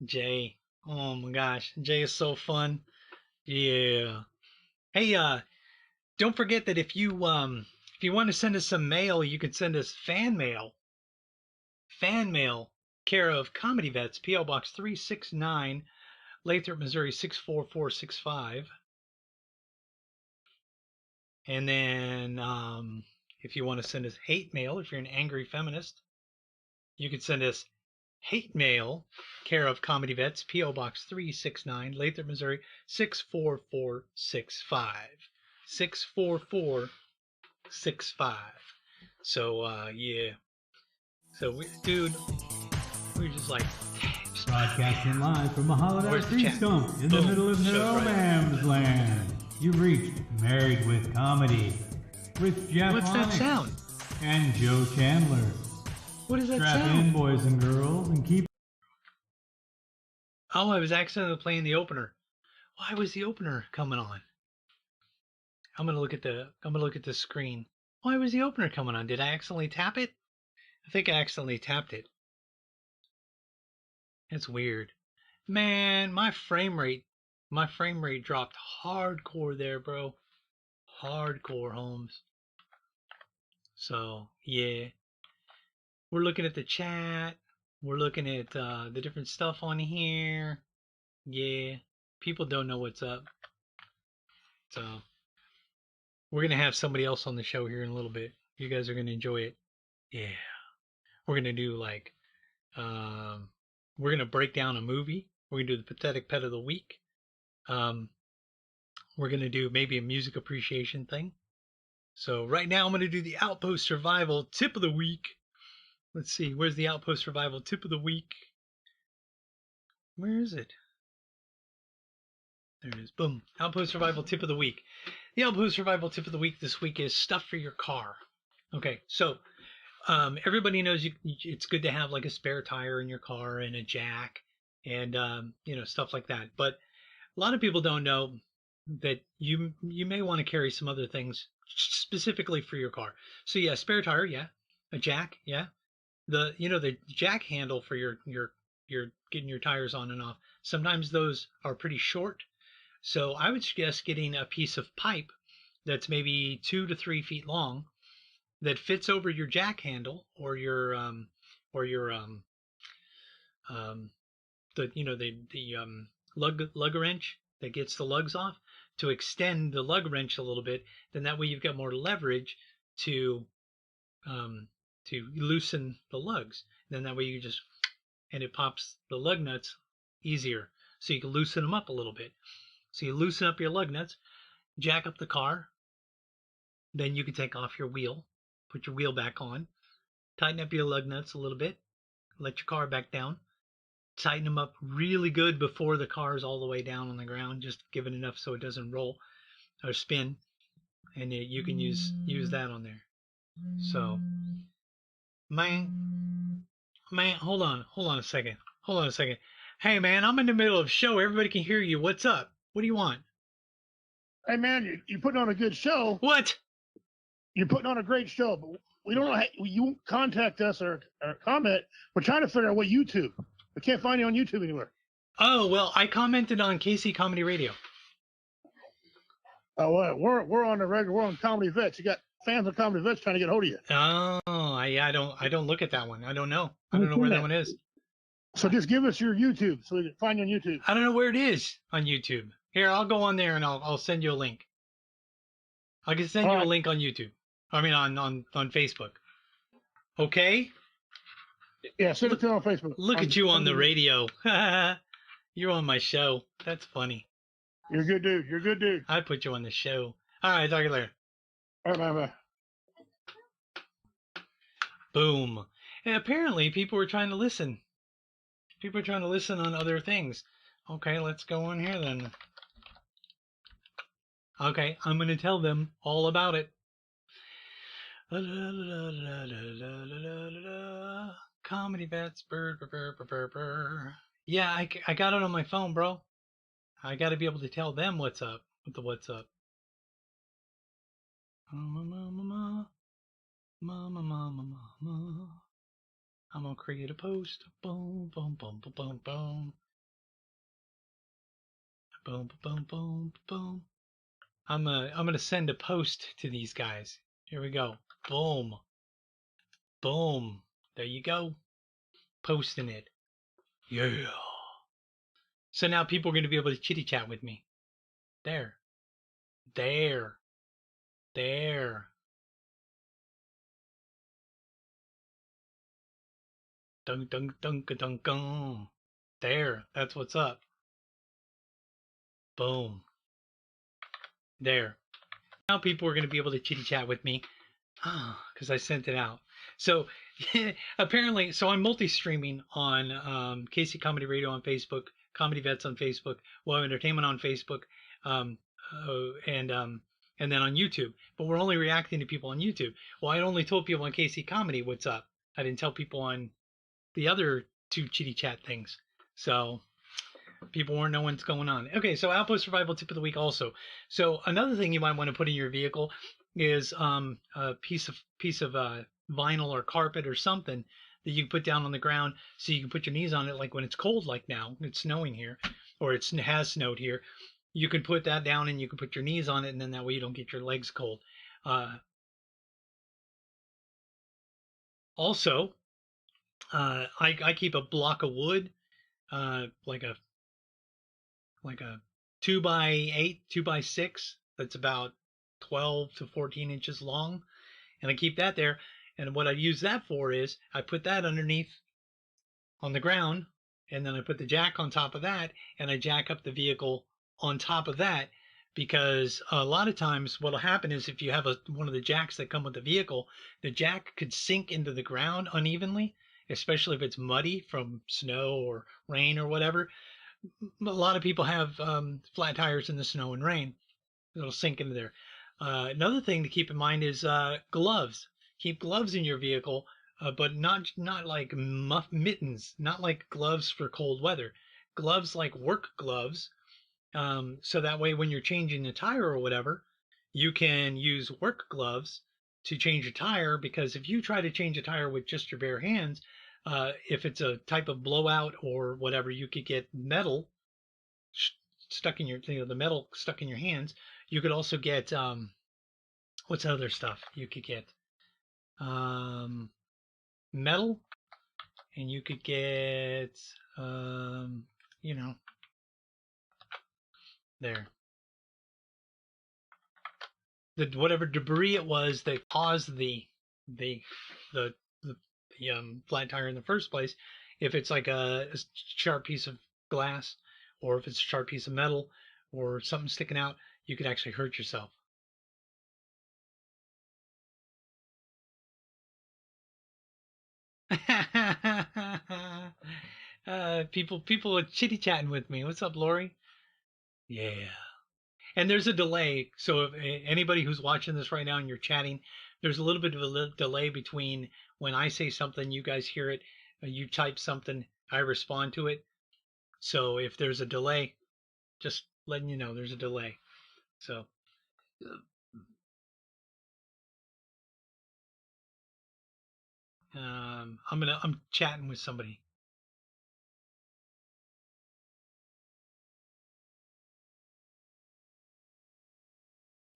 Jay. Oh my gosh, Jay is so fun. Yeah. Hey, don't forget that if you want to send us some mail, you can send us fan mail. Fan mail, care of Comedy Vets, P.O. Box 369, Lathrop, Missouri 64465. And then if you want to send us hate mail, if you're an angry feminist, you can send us hate mail, care of Comedy Vets, P.O. Box 369, Lathrop, Missouri 64465. 64465. So, yeah. So, dude, we're just like, Broadcasting live from a hollowed out tree stump in the middle of no man's land. You've reached Married with Comedy with Jeff What's that Onyx sound? and Joe Chandler. What is that Strap sound? in, boys and girls, and keep. Oh, I was accidentally playing the opener. Why was the opener coming on? I'm gonna look at the screen. Why was the opener coming on? Did I accidentally tap it? I think I accidentally tapped it. That's weird. Man, my frame rate dropped hardcore there, bro. Hardcore, Holmes. So, yeah. We're looking at the chat. We're looking at the different stuff on here. Yeah. People don't know what's up. So, we're going to have somebody else on the show here in a little bit. You guys are going to enjoy it. Yeah. We're going to do like, we're going to break down a movie. We're going to do the Pathetic Pet of the Week. We're going to do maybe a music appreciation thing. So right now I'm going to do the Outpost Survival Tip of the Week. Let's see, where's the Outpost Survival Tip of the Week? Where is it? There it is. Boom. Outpost Survival Tip of the Week. The Outpost Survival Tip of the Week this week is stuff for your car. Okay, so everybody knows it's good to have like a spare tire in your car and a jack and stuff like that. But a lot of people don't know that you may want to carry some other things specifically for your car. So yeah, spare tire, yeah, a jack, yeah. The jack handle for your getting your tires on and off. Sometimes those are pretty short. So I would suggest getting a piece of pipe that's maybe 2 to 3 feet long that fits over your jack handle or your lug wrench that gets the lugs off, to extend the lug wrench a little bit. Then that way you've got more leverage to loosen the lugs. Then that way you just, and it pops the lug nuts easier, so you can loosen them up a little bit. So you loosen up your lug nuts, jack up the car, then you can take off your wheel, put your wheel back on, tighten up your lug nuts a little bit, let your car back down, tighten them up really good before the car is all the way down on the ground, just give it enough so it doesn't roll or spin, and you can use that on there. So, man, hold on a second. Hey, man, I'm in the middle of a show. Everybody can hear you. What's up? What do you want? Hey, man, you're putting on a good show. What? You're putting on a great show, but we don't know how you won't contact us or comment. We're trying to figure out what YouTube. We can't find you on YouTube anywhere. Oh, well, I commented on KC Comedy Radio. Oh, well, we're on the regular. We're on Comedy Vets. You got fans of Comedy Vets trying to get hold of you. Oh, I don't look at that one. I don't know. I don't know where that one is. So just give us your YouTube so we can find you on YouTube. I don't know where it is on YouTube. Here, I'll go on there and I'll send you a link. I can send you a link on YouTube. I mean on Facebook. Okay? Yeah, send it to on Facebook. Look at you on the radio. You're on my show. That's funny. You're a good dude. You're a good dude. I put you on the show. All right, talk to you later. All right, bye. Boom. And apparently people were trying to listen. People are trying to listen on other things. Okay, let's go on here then. Okay, I'm going to tell them all about it. Comedy Vets. Yeah, I got it on my phone, bro. I got to be able to tell them what's up with the what's up. Mama. I'm gonna create a post. Boom, boom, boom, boom, boom, boom. Boom, boom, boom, boom. I'm gonna send a post to these guys. Here we go. Boom. Boom. There you go. Posting it. Yeah. So now people are gonna be able to chitty chat with me. There. There. There. Dun dun dun dun dun. There. That's what's up. Boom. There. Now people are gonna be able to chitty chat with me. Because I sent it out. So apparently, so I'm multi-streaming on KC Comedy Radio on Facebook, Comedy Vets on Facebook, Well Entertainment on Facebook, um, and then on YouTube. But we're only reacting to people on YouTube. Well, I only told people on KC Comedy what's up. I didn't tell people on the other two chitty chat things. So people won't know what's going on. Okay, so Outpost Survival Tip of the Week also. So another thing you might want to put in your vehicle is a piece of vinyl or carpet or something that you can put down on the ground so you can put your knees on it. Like when it's cold, like now, it's snowing here, or it has snowed here. You can put that down and you can put your knees on it, and then that way you don't get your legs cold. Also, I keep a block of wood, like a 2x8, 2x6. That's about 12 to 14 inches long, and I keep that there. And what I use that for is I put that underneath on the ground, and then I put the jack on top of that, and I jack up the vehicle on top of that, because a lot of times what'll happen is if you have one of the jacks that come with the vehicle, the jack could sink into the ground unevenly, especially if it's muddy from snow or rain or whatever. A lot of people have flat tires in the snow and rain. It'll sink into there. Another thing to keep in mind is gloves. Keep gloves in your vehicle, but not like mittens, not like gloves for cold weather. Gloves like work gloves. So that way, when you're changing the tire or whatever, you can use work gloves to change a tire. Because if you try to change a tire with just your bare hands, if it's a type of blowout or whatever, you could get metal stuck in the metal stuck in your hands. You could also get what's other stuff you could get? Metal, and you could get you know, there, the whatever debris it was that caused the the flat tire in the first place. If it's like a sharp piece of glass, or if it's a sharp piece of metal, or something sticking out, you could actually hurt yourself. People are chitty chatting with me. What's up, Lori? Yeah. And there's a delay. So if anybody who's watching this right now and you're chatting, there's a little bit of a delay between when I say something, you guys hear it, you type something, I respond to it. So if there's a delay, just letting you know there's a delay. So I'm chatting with somebody.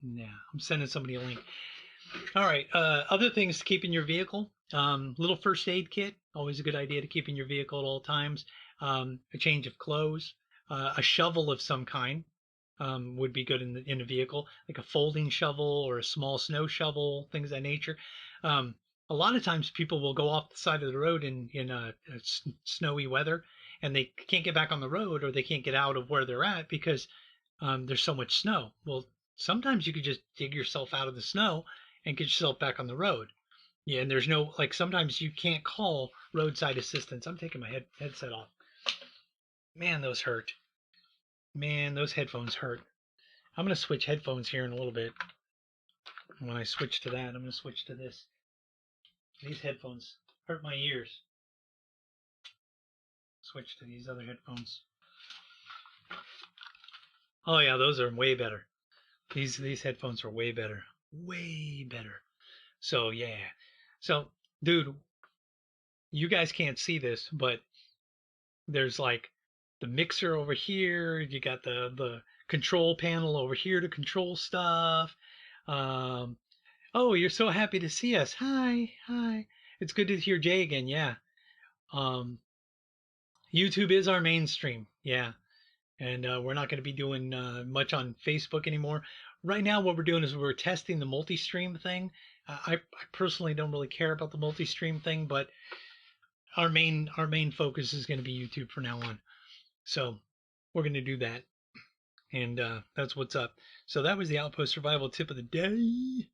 Yeah, I'm sending somebody a link. All right. Other things to keep in your vehicle. Little first aid kit. Always a good idea to keep in your vehicle at all times. A change of clothes. A shovel of some kind would be good in a vehicle, like a folding shovel or a small snow shovel, things of that nature. A lot of times people will go off the side of the road in snowy weather, and they can't get back on the road, or they can't get out of where they're at because there's so much snow. Well, sometimes you could just dig yourself out of the snow and get yourself back on the road. Yeah, and there's no, like, sometimes you can't call roadside assistance. I'm taking my headset off. Man, those hurt. Man, those headphones hurt. I'm going to switch headphones here in a little bit. when I switch to that, I'm going to switch to this. These headphones hurt my ears. Switch to these other headphones. Oh yeah, those are way better. These headphones are way better. Way better. So yeah. So dude, you guys can't see this, but there's like the mixer over here, you got the control panel over here to control stuff. Oh, you're so happy to see us. Hi, hi. It's good to hear Jay again. Yeah. Um, YouTube is our mainstream. Yeah. And we're not going to be doing much on Facebook anymore. Right now, what we're doing is we're testing the multi-stream thing. I personally don't really care about the multi-stream thing, but our main focus is going to be YouTube from now on. So we're going to do that, and that's what's up. So that was the Outpost Survival tip of the day.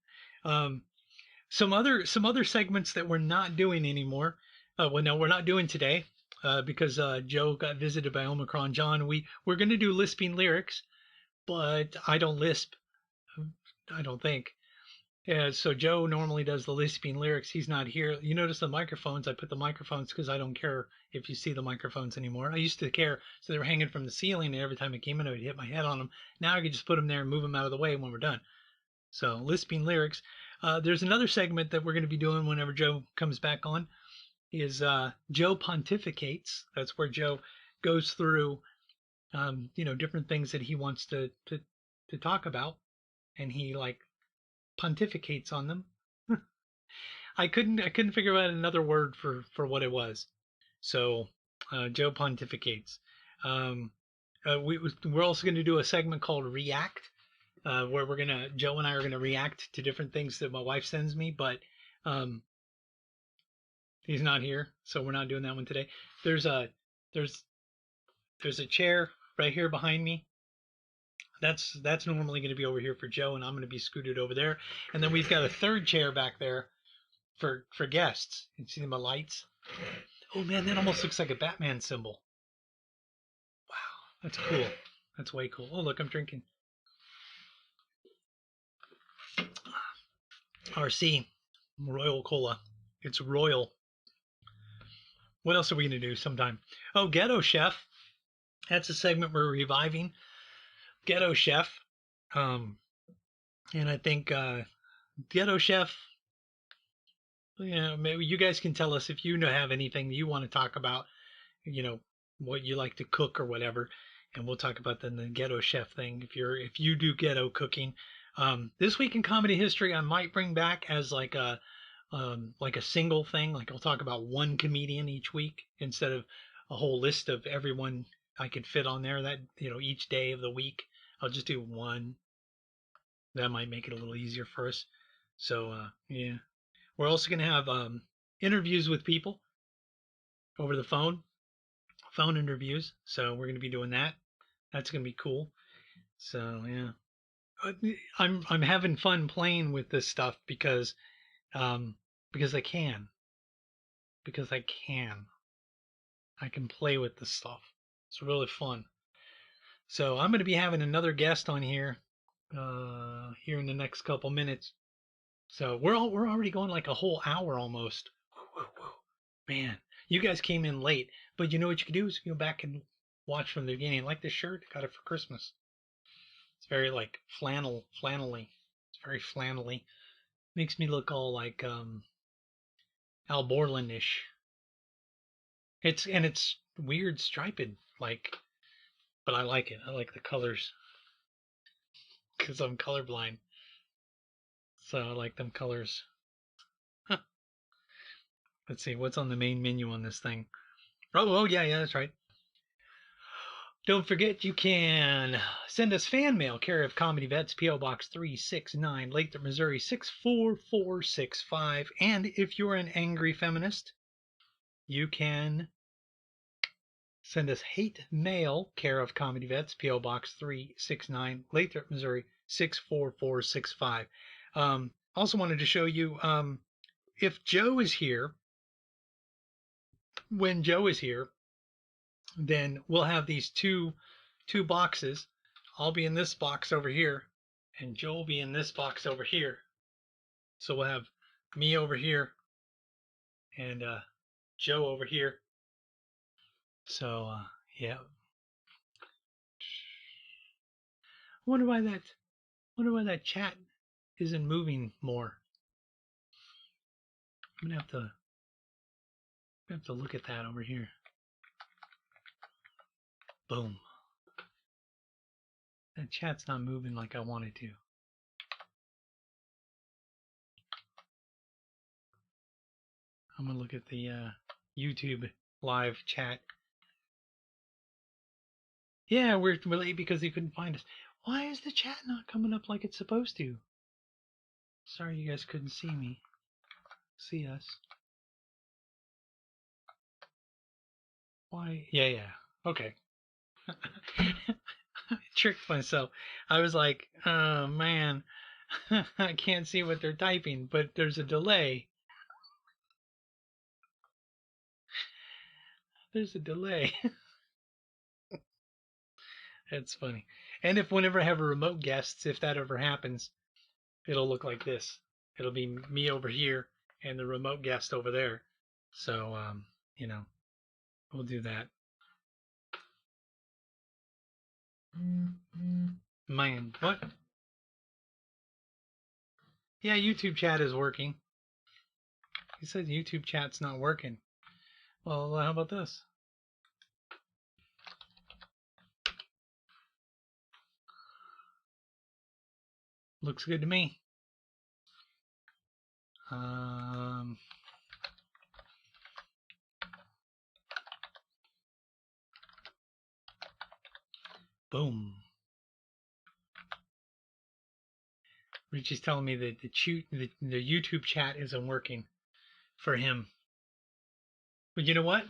Some other segments that we're not doing anymore. Well, no, we're not doing today. Because Joe got visited by Omicron John. We're going to do lisping lyrics, but I don't lisp. I don't think. So Joe normally does the lisping lyrics. He's not here. You notice the microphones. I put the microphones because I don't care if you see the microphones anymore. I used to care, so they were hanging from the ceiling, and every time I came in, I would hit my head on them. Now I can just put them there and move them out of the way when we're done. So lisping lyrics. There's another segment that we're going to be doing whenever Joe comes back on. Is Joe pontificates. That's where Joe goes through, different things that he wants to talk about, and he like pontificates on them. I couldn't figure out another word for what it was. So Joe pontificates. We're also going to do a segment called React, where Joe and I are gonna react to different things that my wife sends me, but he's not here, so we're not doing that one today. There's a chair right here behind me. That's normally going to be over here for Joe, and I'm going to be scooted over there. And then we've got a third chair back there for guests. You see my lights? Oh man, that almost looks like a Batman symbol. Wow, that's cool. That's way cool. Oh look, I'm drinking RC Royal Cola. It's royal. What else are we going to do sometime? Oh, Ghetto Chef. That's a segment we're reviving. Ghetto Chef. And I think Ghetto Chef, maybe you guys can tell us if you have anything you want to talk about, what you like to cook or whatever, and we'll talk about the Ghetto Chef thing if you do ghetto cooking. This week in comedy history, I might bring back as like a single thing. Like I'll talk about one comedian each week instead of a whole list of everyone I could fit on there that, each day of the week. I'll just do one. That might make it a little easier for us. So, yeah. We're also going to have interviews with people over the phone interviews. So we're going to be doing that. That's going to be cool. So, yeah. I'm having fun playing with this stuff because I can. Because I can. I can play with this stuff. It's really fun. So I'm going to be having another guest on here here in the next couple minutes. So we're already going like a whole hour almost. Man, you guys came in late, but you know what you can do is go back and watch from the beginning. I like this shirt, got it for Christmas. It's very like flannelly. It's very flannelly. Makes me look all like Al Borland-ish. It's weird striped, like, but I like it. I like the colors because I'm colorblind. So I like them colors. Huh. Let's see what's on the main menu on this thing. Oh yeah, that's right. Don't forget you can send us fan mail, care of Comedy Vets, P.O. Box 369, Lathrop, Missouri 64465. And if you're an angry feminist, you can send us hate mail, care of Comedy Vets, P.O. Box 369, Lathrop, Missouri 64465. Also wanted to show you if Joe is here, when Joe is here, then we'll have these two boxes. I'll be in this box over here, and Joe will be in this box over here. So we'll have me over here and Joe over here. So yeah. Wonder why that chat isn't moving more. I'm gonna have to look at that over here. Boom. That chat's not moving like I wanted to. I'm gonna look at the YouTube live chat. Yeah, we're late because he couldn't find us. Why is the chat not coming up like it's supposed to? Sorry you guys couldn't see us. Why? Yeah. Okay. I tricked myself. I was like, oh man, I can't see what they're typing, but there's a delay. There's a delay. That's funny. And if whenever I have a remote guests, if that ever happens, it'll look like this. It'll be me over here and the remote guest over there. So, we'll do that. Man, what? Yeah, YouTube chat is working. He says YouTube chat's not working. Well, how about this? Looks good to me. Boom. Richie's telling me that the YouTube chat isn't working for him. But you know what?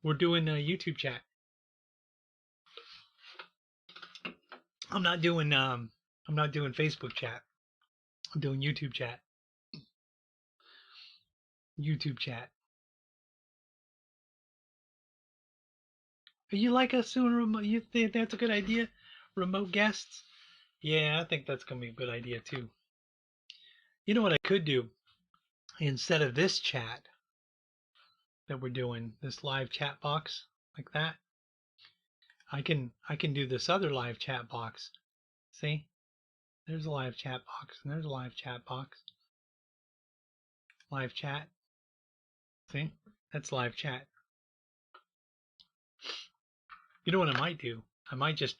We're doing a YouTube chat. I'm not doing Facebook chat. I'm doing YouTube chat. YouTube chat. You like us doing remote? You think that's a good idea? Remote guests? Yeah, I think that's gonna be a good idea too. You know what I could do? Instead of this chat that we're doing, this live chat box like that, I can do this other live chat box. See? There's a live chat box, and there's a live chat box. Live chat. See? That's live chat. You know what I might do? I might just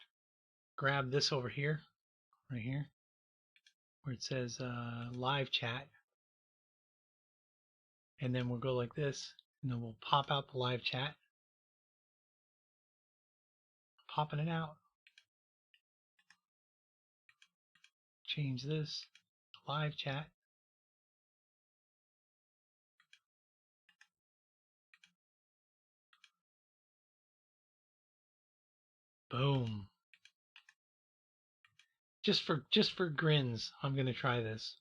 grab this over here, right here, where it says live chat. And then we'll go like this, and then we'll pop out the live chat. Popping it out. Change this to live chat. Boom. Just for grins, I'm gonna try this.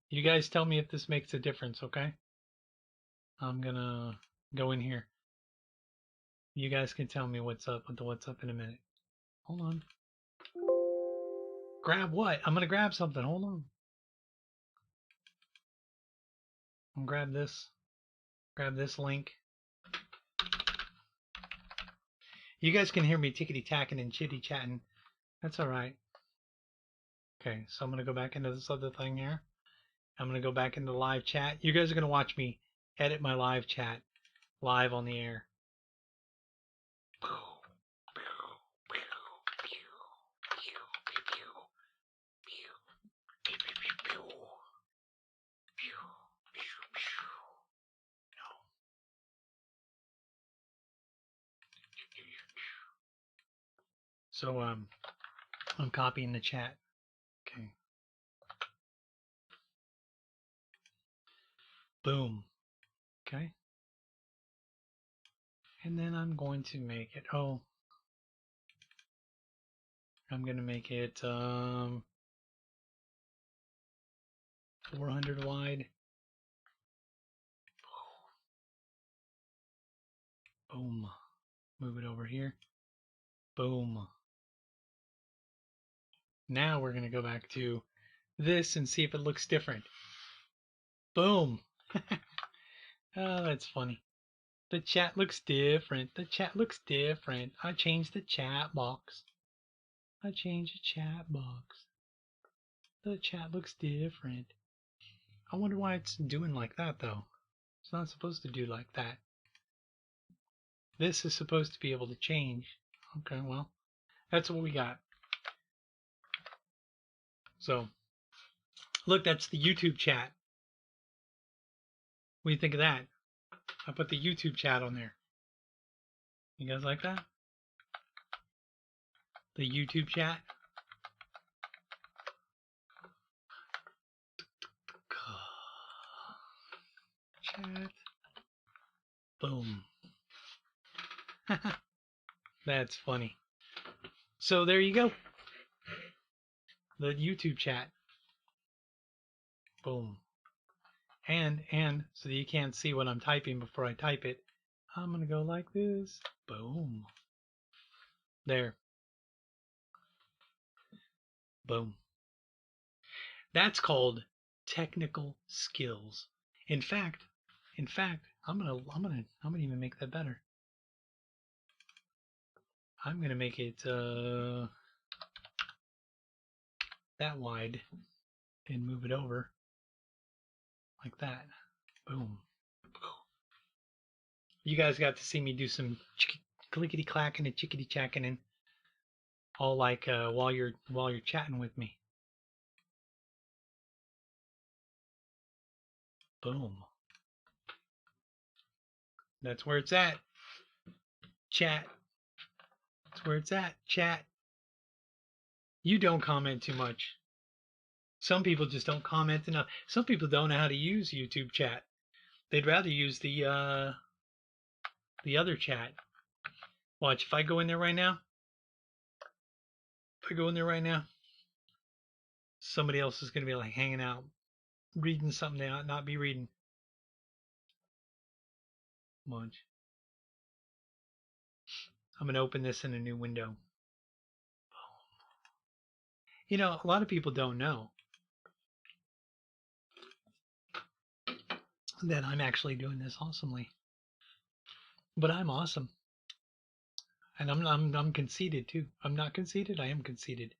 You guys tell me if this makes a difference, okay? I'm gonna go in here. You guys can tell me what's up in a minute. Hold on. Grab what? I'm gonna grab something. Hold on. I'm gonna grab this. Grab this link. You guys can hear me tickety-tacking and chitty-chatting. That's alright. Okay, so I'm gonna go back into this other thing here. I'm gonna go back into live chat. You guys are gonna watch me edit my live chat live on the air. So I'm copying the chat. Okay. Boom. Okay. And then I'm going to make it, I'm going to make it 400 wide. Boom. Move it over here. Boom. Now we're going to go back to this and see if it looks different. Boom. Oh, that's funny. The chat looks different. The chat looks different. I changed the chat box. I changed the chat box. The chat looks different. I wonder why it's doing like that, though. It's not supposed to do like that. This is supposed to be able to change. Okay, well, that's what we got. So, look, that's the YouTube chat. What do you think of that? I put the YouTube chat on there. You guys like that? The YouTube chat? Chat. Boom. That's funny. So there you go. The YouTube chat. Boom. And so that you can't see what I'm typing before I type it, I'm gonna go like this. Boom. There. Boom. That's called technical skills. In fact, I'm gonna even make that better. I'm gonna make it that wide and move it over like that. Boom. You guys got to see me do some clickety clacking and chickity chacking and all like while you're chatting with me. Boom. That's where it's at. Chat. That's where it's at. Chat. You don't comment too much. Some people just don't comment enough. Some people don't know how to use YouTube chat. They'd rather use the other chat. Watch, if I go in there right now, somebody else is gonna be like hanging out, reading something they ought not be reading. Watch. I'm gonna open this in a new window. You know, a lot of people don't know that I'm actually doing this awesomely. But I'm awesome. And I'm conceited too. I'm not conceited, I am conceited.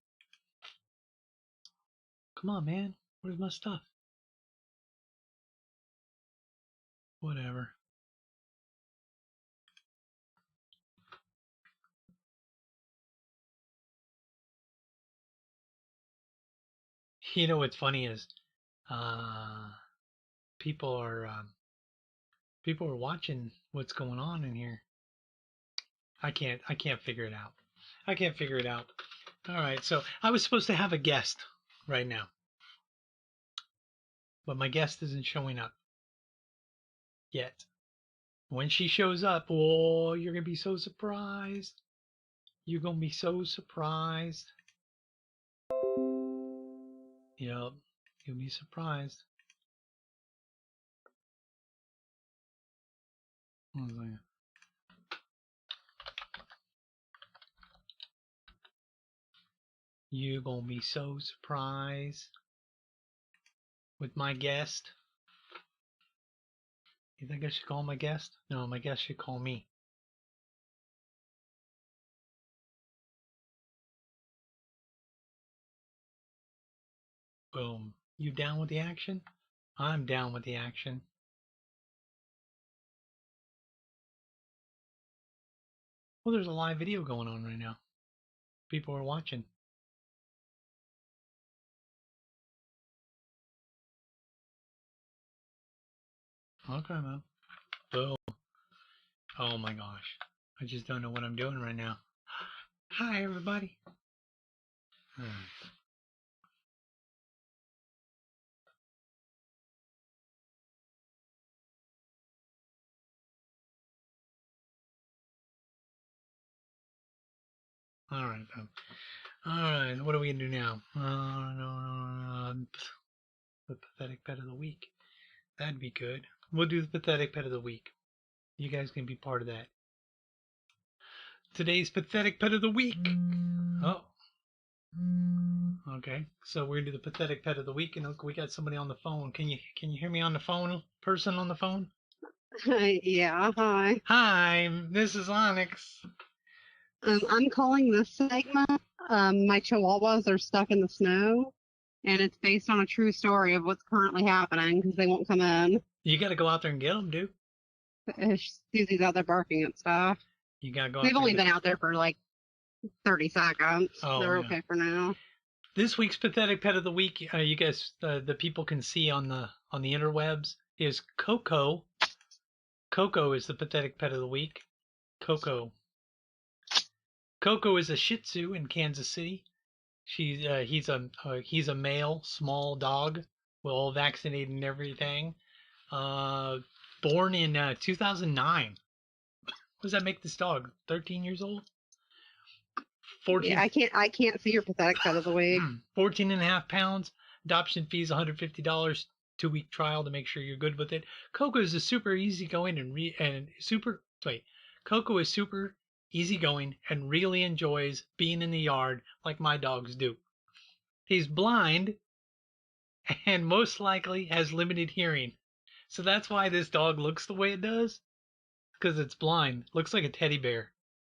Come on, man. Where's my stuff? Whatever. You know what's funny is people are watching what's going on in here. I can't figure it out. I can't figure it out. All right, so I was supposed to have a guest right now. But my guest isn't showing up yet. When she shows up, oh, you're going to be so surprised. You're going to be so surprised. Yep, you'll be surprised. You're going to be so surprised with my guest. You think I should call my guest? No, my guest should call me. Boom. You down with the action? I'm down with the action. Well, there's a live video going on right now. People are watching. Okay, man. Boom. Oh my gosh. I just don't know what I'm doing right now. Hi, everybody. All right, then. All right, what are we going to do now? The pathetic pet of the week. That'd be good. We'll do the pathetic pet of the week. You guys can be part of that. Today's pathetic pet of the week. Oh. Okay, so we're gonna do the pathetic pet of the week, and we got somebody on the phone. Can you hear me on the phone? Person on the phone? Yeah, hi. Hi, this is Onyx. I'm calling this segment. My chihuahuas are stuck in the snow, and it's based on a true story of what's currently happening because they won't come in. You got to go out there and get them, dude. Susie's out there barking at stuff. You got to go out They've there. only been out there for like 30 seconds. Oh, They're yeah. okay for now. This week's pathetic pet of the week, you guys, the people can see on the interwebs, is Coco. Coco is the pathetic pet of the week. Coco. Coco is a Shih Tzu in Kansas City. He's a male small dog, well vaccinated and everything. Born in 2009. What does that make this dog? 13 years old? 14. Yeah, I can't see your pathetic pet of the week. 14 and a half pounds. Adoption fees $150. 2-week trial to make sure you're good with it. Coco is a super easygoing Coco is super easygoing and really enjoys being in the yard like my dogs do. He's blind and most likely has limited hearing. So that's why this dog looks the way it does, because it's blind. Looks like a teddy bear.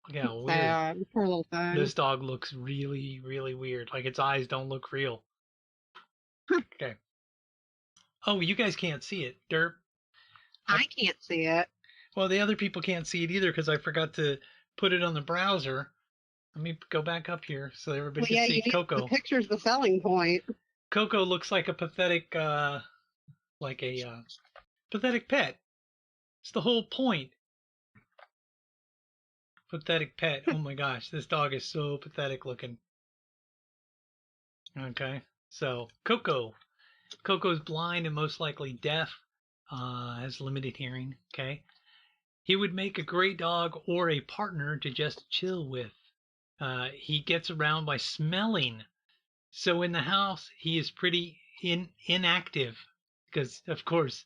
Look how weird. Poor little thing. This dog looks really, really weird. Like its eyes don't look real. Okay. Oh, you guys can't see it. Derp. I can't see it. Well, the other people can't see it either because I forgot to put it on the browser. Let me go back up here so everybody can see Coco. The picture's the selling point. Coco looks like a pathetic, pathetic pet. It's the whole point. Pathetic pet. Oh my gosh, this dog is so pathetic looking. Okay, so Coco. Coco's blind and most likely deaf. Has limited hearing. Okay. He would make a great dog or a partner to just chill with. He gets around by smelling. So in the house, he is pretty inactive because, of course,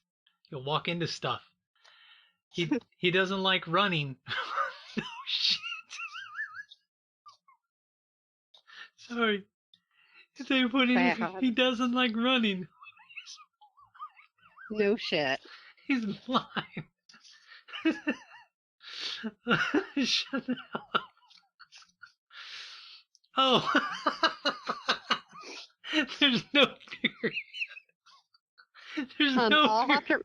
he'll walk into stuff. He doesn't like running. No shit. Sorry. He doesn't like running. No shit. He's blind. Shut the hell up. Oh. There's no period. There's no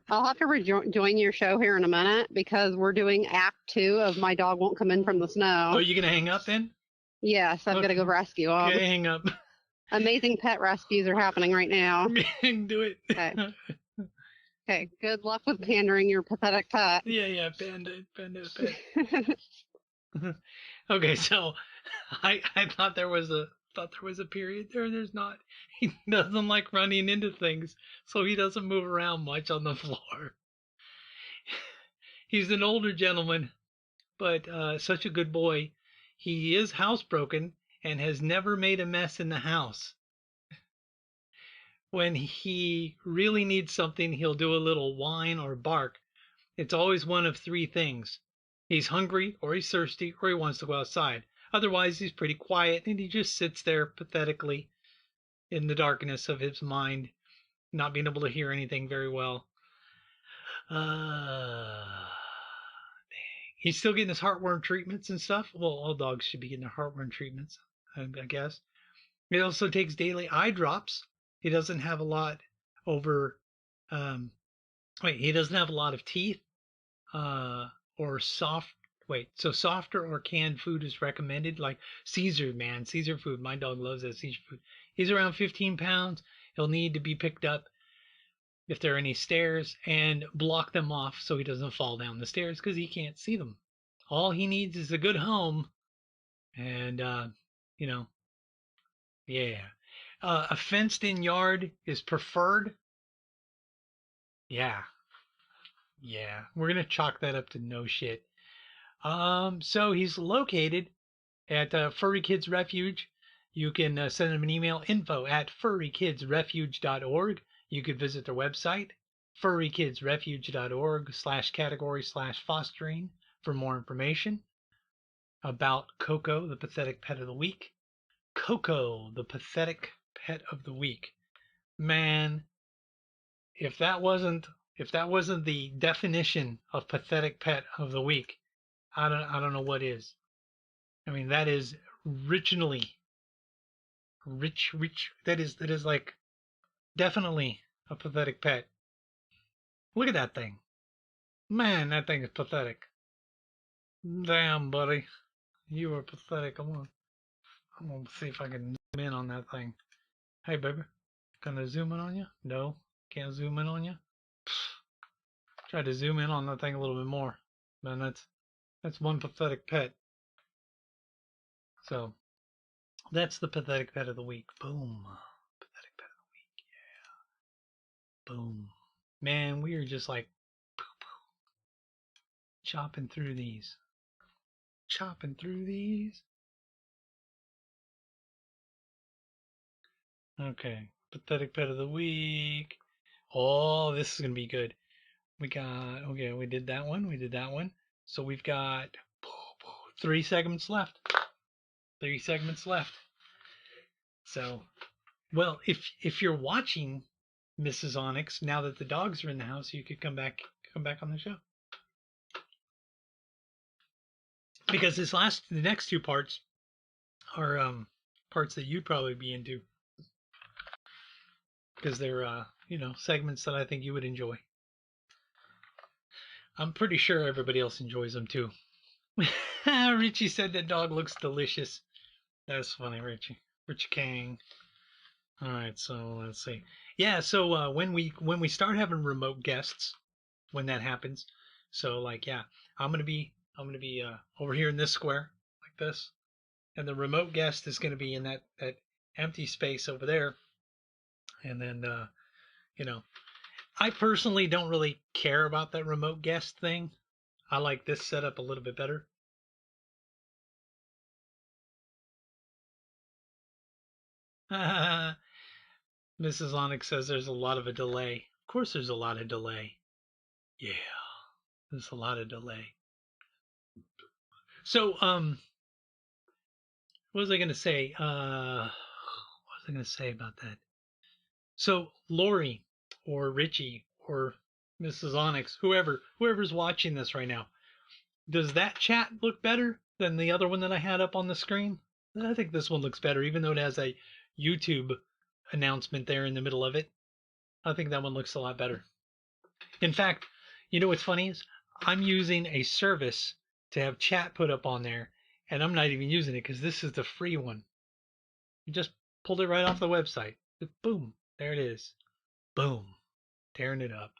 I'll have to rejoin your show here in a minute because we're doing Act 2 of My Dog Won't Come In From the Snow. Oh, are you going to hang up then? Yes, I've got to go rescue him. Okay, hang up. Amazing pet rescues are happening right now. Do it. Okay. Okay, good luck with pandering your pathetic pet. Yeah, panda pet. Okay, so I thought there was a period there. There's not. He doesn't like running into things, so he doesn't move around much on the floor. He's an older gentleman, but such a good boy. He is housebroken and has never made a mess in the house. When he really needs something, he'll do a little whine or bark. It's always one of three things. He's hungry, or he's thirsty, or he wants to go outside. Otherwise, he's pretty quiet, and he just sits there pathetically in the darkness of his mind, not being able to hear anything very well. He's still getting his heartworm treatments and stuff. Well, all dogs should be getting their heartworm treatments, I guess. He also takes daily eye drops. He doesn't have a lot he doesn't have a lot of teeth, or so softer or canned food is recommended, like Caesar food. My dog loves that Caesar food. He's around 15 pounds. He'll need to be picked up if there are any stairs and block them off so he doesn't fall down the stairs because he can't see them. All he needs is a good home and, yeah. A fenced-in yard is preferred. Yeah. We're gonna chalk that up to no shit. So he's located at Furry Kids Refuge. You can send him an email, info@furrykidsrefuge.org. You could visit their website, furrykidsrefuge.org/category/fostering for more information about Coco, the pathetic pet of the week. Coco, the pathetic pet of the week. Man, if that wasn't the definition of pathetic pet of the week, I don't know what is. I mean, that is originally rich. That is like definitely a pathetic pet. Look at that thing. Man, that thing is pathetic. Damn, buddy. You are pathetic. I'm gonna see if I can zoom in on that thing. Hey, baby. Can I zoom in on you? No. Can't zoom in on you? Try to zoom in on that thing a little bit more. Man, that's one pathetic pet. So, that's the pathetic pet of the week. Boom. Pathetic pet of the week. Yeah. Boom. Man, we are just like chopping through these. Chopping through these. Okay. Pathetic pet of the week. Oh, this is going to be good. Okay, we did that one. We did that one. So we've got 3 segments left. 3 segments left. So, well, if you're watching Mrs. Onyx, now that the dogs are in the house, you could come back on the show. Because the next 2 parts are parts that you'd probably be into. Because they're segments that I think you would enjoy. I'm pretty sure everybody else enjoys them too. Richie said that dog looks delicious. That's funny, Richie. Richie King. All right, so let's see. Yeah, so when we start having remote guests, when that happens, so like I'm gonna be over here in this square like this, and the remote guest is gonna be in that empty space over there, and then I personally don't really care about that remote guest thing. I like this setup a little bit better. Mrs. Onyx says there's a lot of a delay. Of course there's a lot of delay. Yeah, there's a lot of delay. So, what was I going to say? What was I going to say about that? So, Lori or Richie or Mrs. Onyx, whoever's watching this right now, does that chat look better than the other one that I had up on the screen? I think this one looks better, even though it has a YouTube announcement there in the middle of it. I think that one looks a lot better. In fact, you know what's funny is I'm using a service to have chat put up on there, and I'm not even using it because this is the free one. You just pulled it right off the website. Boom, there it is. Boom, tearing it up.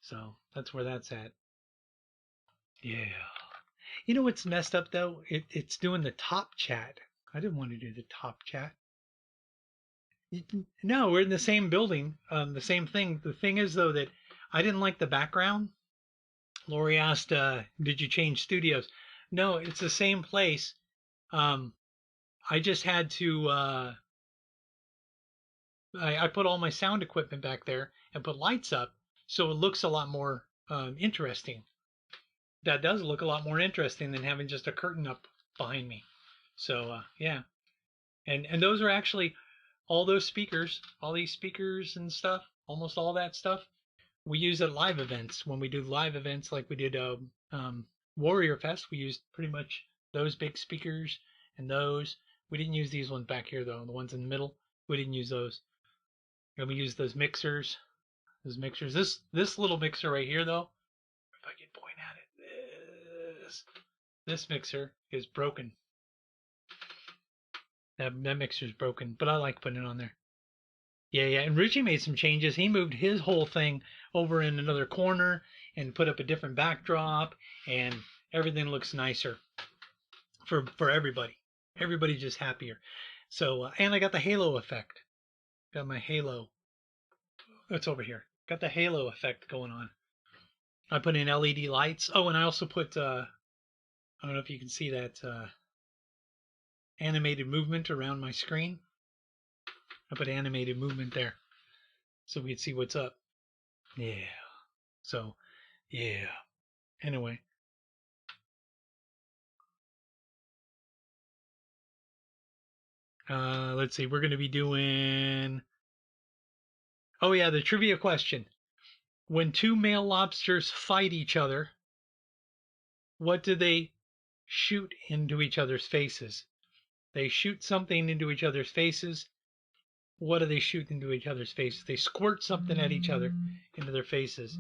So that's where that's at. Yeah. You know what's messed up though? It's doing the top chat. I didn't want to do the top chat. No, we're in the same building. The same thing. The thing is though that I didn't like the background. Lori asked, "Did you change studios?" No, it's the same place. I just had to. I put all my sound equipment back there and put lights up, so it looks a lot more interesting. That does look a lot more interesting than having just a curtain up behind me. So yeah, and those are actually all those speakers, all these speakers and stuff, almost all that stuff. We use at live events. When we do live events like we did Warrior Fest, we used pretty much those big speakers and those. We didn't use these ones back here though, the ones in the middle. We didn't use those. And we use those mixers. This little mixer right here though, if I can point at it, this mixer is broken. That mixer's broken, but I like putting it on there. Yeah. And Richie made some changes. He moved his whole thing over in another corner and put up a different backdrop, and everything looks nicer for everybody. Everybody's just happier. So, and I got the halo effect. Got my halo. It's over here. Got the halo effect going on. I put in LED lights. Oh, and I also put, I don't know if you can see that animated movement around my screen. I put animated movement there so we could see what's up. Yeah. So, yeah. Anyway. Let's see. We're going to be doing. Oh, yeah, the trivia question. When two male lobsters fight each other, what do they shoot into each other's faces? They shoot something into each other's faces. What do they shoot into each other's faces? They squirt something at each other into their faces.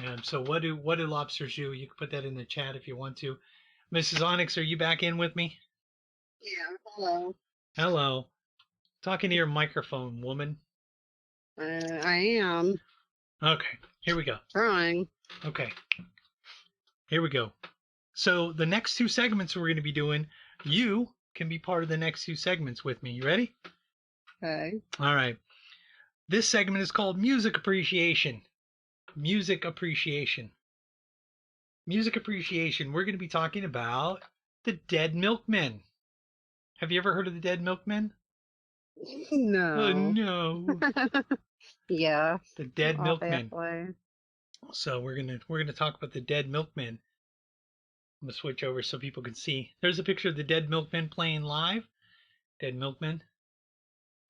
And so what do lobsters do? You can put that in the chat if you want to. Mrs. Onyx, are you back in with me? Yeah, hello. Hello. Talking to your microphone, woman. I am. Okay, here we go. Trying. Okay, here we go. So the next two segments we're going to be doing, you can be part of the next two segments with me. You ready? Okay. All right. This segment is called Music Appreciation. Music Appreciation. Music Appreciation. We're going to be talking about the Dead Milkmen. Have you ever heard of the Dead Milkmen? No. No. Yeah. The Dead Milkmen. Obviously. So we're gonna talk about the Dead Milkmen. I'm gonna switch over so people can see. There's a picture of the Dead Milkmen playing live. Dead Milkmen.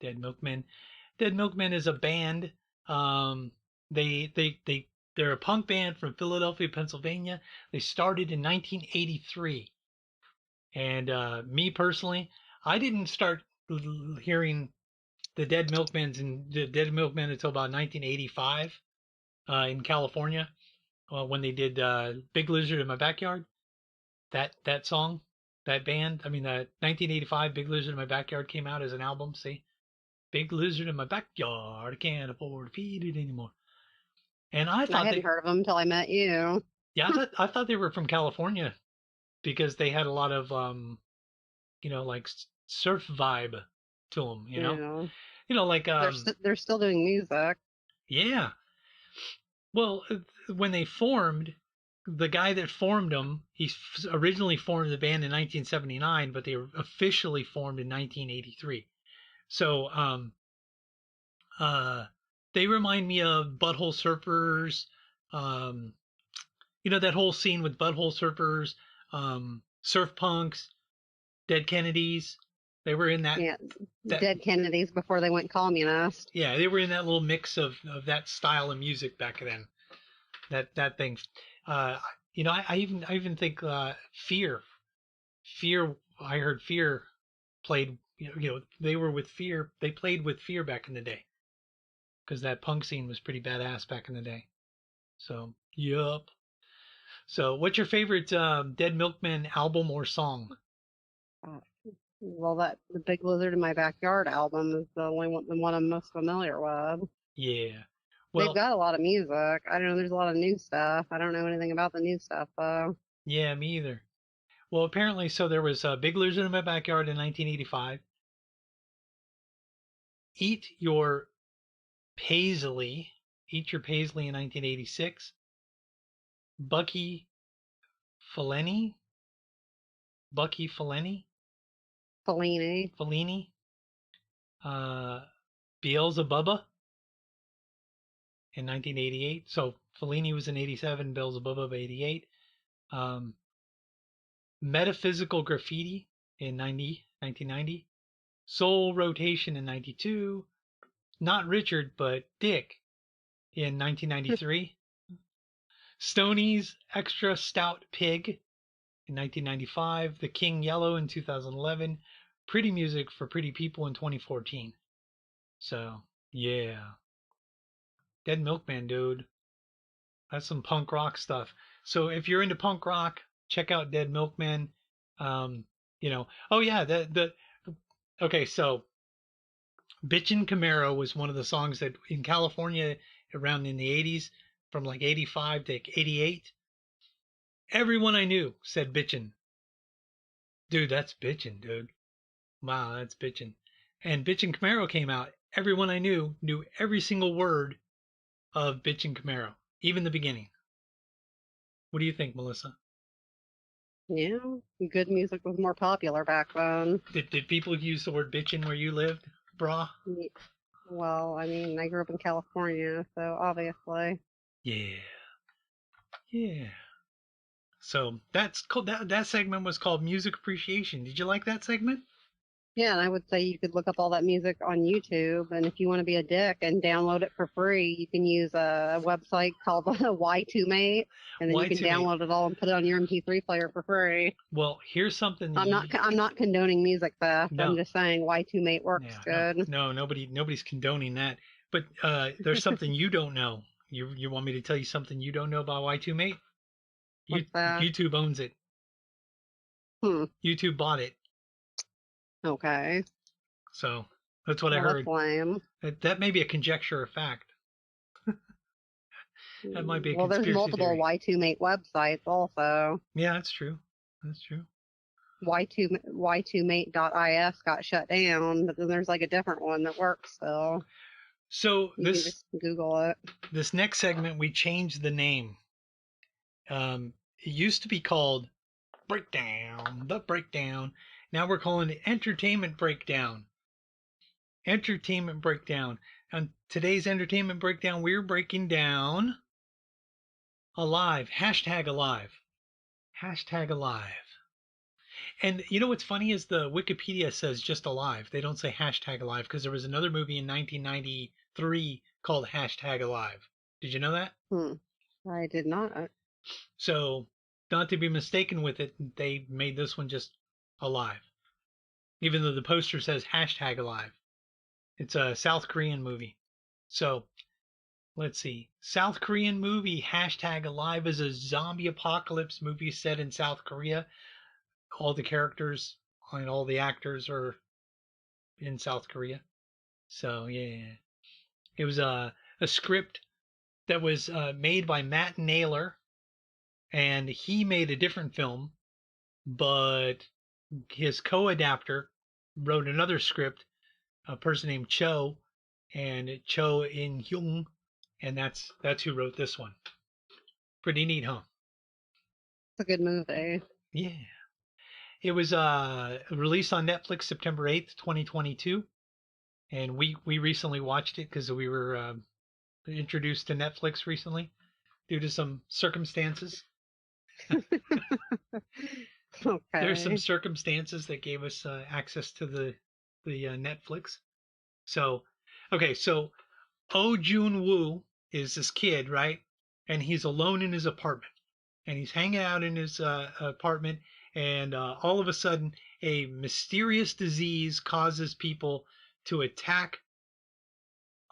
Dead Milkmen. Dead Milkmen is a band. They're a punk band from Philadelphia, Pennsylvania. They started in 1983. And me personally, I didn't start hearing the Dead Milkmen until about 1985 in California when they did Big Lizard in My Backyard. That song, that band. I mean, 1985 Big Lizard in My Backyard came out as an album. See, Big Lizard in My Backyard, I can't afford to feed it anymore. And I hadn't heard of them until I met you. Yeah, I thought they were from California because they had a lot of like surf vibe to them. Like they're still doing music. Yeah. Well, when they formed, the guy that formed them, he originally formed the band in 1979, but they were officially formed in 1983. So, they remind me of Butthole Surfers. That whole scene with Butthole Surfers, Surf Punks, Dead Kennedys. They were in that. Yeah, Dead Kennedys before they went communist. Yeah, they were in that little mix of that style of music back then. That thing. I even think Fear. I heard Fear played. They were with Fear. They played with Fear back in the day. Because that punk scene was pretty badass back in the day. So, yup. So, what's your favorite Dead Milkmen album or song? Well, the Big Lizard in My Backyard album is the one I'm most familiar with. Yeah. Well, they've got a lot of music. I don't know. There's a lot of new stuff. I don't know anything about the new stuff, though. Yeah, me either. Well, apparently, so there was Big Lizard in My Backyard in 1985. Eat Your Paisley in 1986. Bucky Fellini. Beelzebubba in 1988. So Fellini was in 87, Beelzebubba 88. Metaphysical Graffiti in 1990. Soul Rotation in 92. Not Richard, but Dick in 1993. Stoney's Extra Stout Pig in 1995. The King Yellow in 2011. Pretty Music for Pretty People in 2014. So, yeah. Dead Milkman, dude. That's some punk rock stuff. So if you're into punk rock, check out Dead Milkman. Oh yeah, okay, so Bitchin' Camaro was one of the songs that in California around in the 80s, from like 85 to 88, everyone I knew said bitchin'. Dude, that's bitchin', dude. Wow, that's bitchin'. And Bitchin' Camaro came out. Everyone I knew every single word of Bitchin' Camaro, even the beginning. What do you think, Melissa? Yeah, good music was more popular back then. Did people use the word bitchin' where you lived, brah? Well, I mean, I grew up in California, so obviously. Yeah. So that's called that segment was called Music Appreciation. Did you like that segment? Yeah, and I would say you could look up all that music on YouTube, and if you want to be a dick and download it for free, you can use a website called Y2Mate, and then you can download it all and put it on your MP3 player for free. Well, here's something. I'm not condoning music theft. No. I'm just saying Y2Mate works good. No, nobody's condoning that. But there's something you don't know. You want me to tell you something you don't know about Y2Mate? What's that? YouTube owns it. YouTube bought it. Okay. So that's what I heard. That's lame. That may be a conjecture or fact. That might be a conspiracy there's multiple theory. Y2Mate websites also. Yeah, that's true. That's true. Y2Mate.is got shut down, but then there's like a different one that works still. So you can just Google it. This next segment, we changed the name. It used to be called The Breakdown. Now we're calling it Entertainment Breakdown. Entertainment Breakdown. On today's Entertainment Breakdown, we're breaking down Alive. #Alive. #Alive. And you know what's funny is the Wikipedia says just Alive. They don't say #Alive because there was another movie in 1993 called #Alive. Did you know that? I did not. So, not to be mistaken with it, they made this one just Alive. Even though the poster says #Alive. It's a South Korean movie. So, let's see. South Korean movie #Alive is a zombie apocalypse movie set in South Korea. All the characters and all the actors are in South Korea. So, yeah. It was a script that was made by Matt Naylor, and he made a different film, but his co-adapter wrote another script, a person named Cho, and Cho In-hyung, and that's who wrote this one. Pretty neat, huh? It's a good movie. Yeah. It was released on Netflix September 8th, 2022, and we recently watched it because we were introduced to Netflix recently due to some circumstances. Okay. There's some circumstances that gave us access to the Netflix. So, okay, so Oh Jun-woo is this kid, right? And he's alone in his apartment. And he's hanging out in his apartment, and all of a sudden, a mysterious disease causes people to attack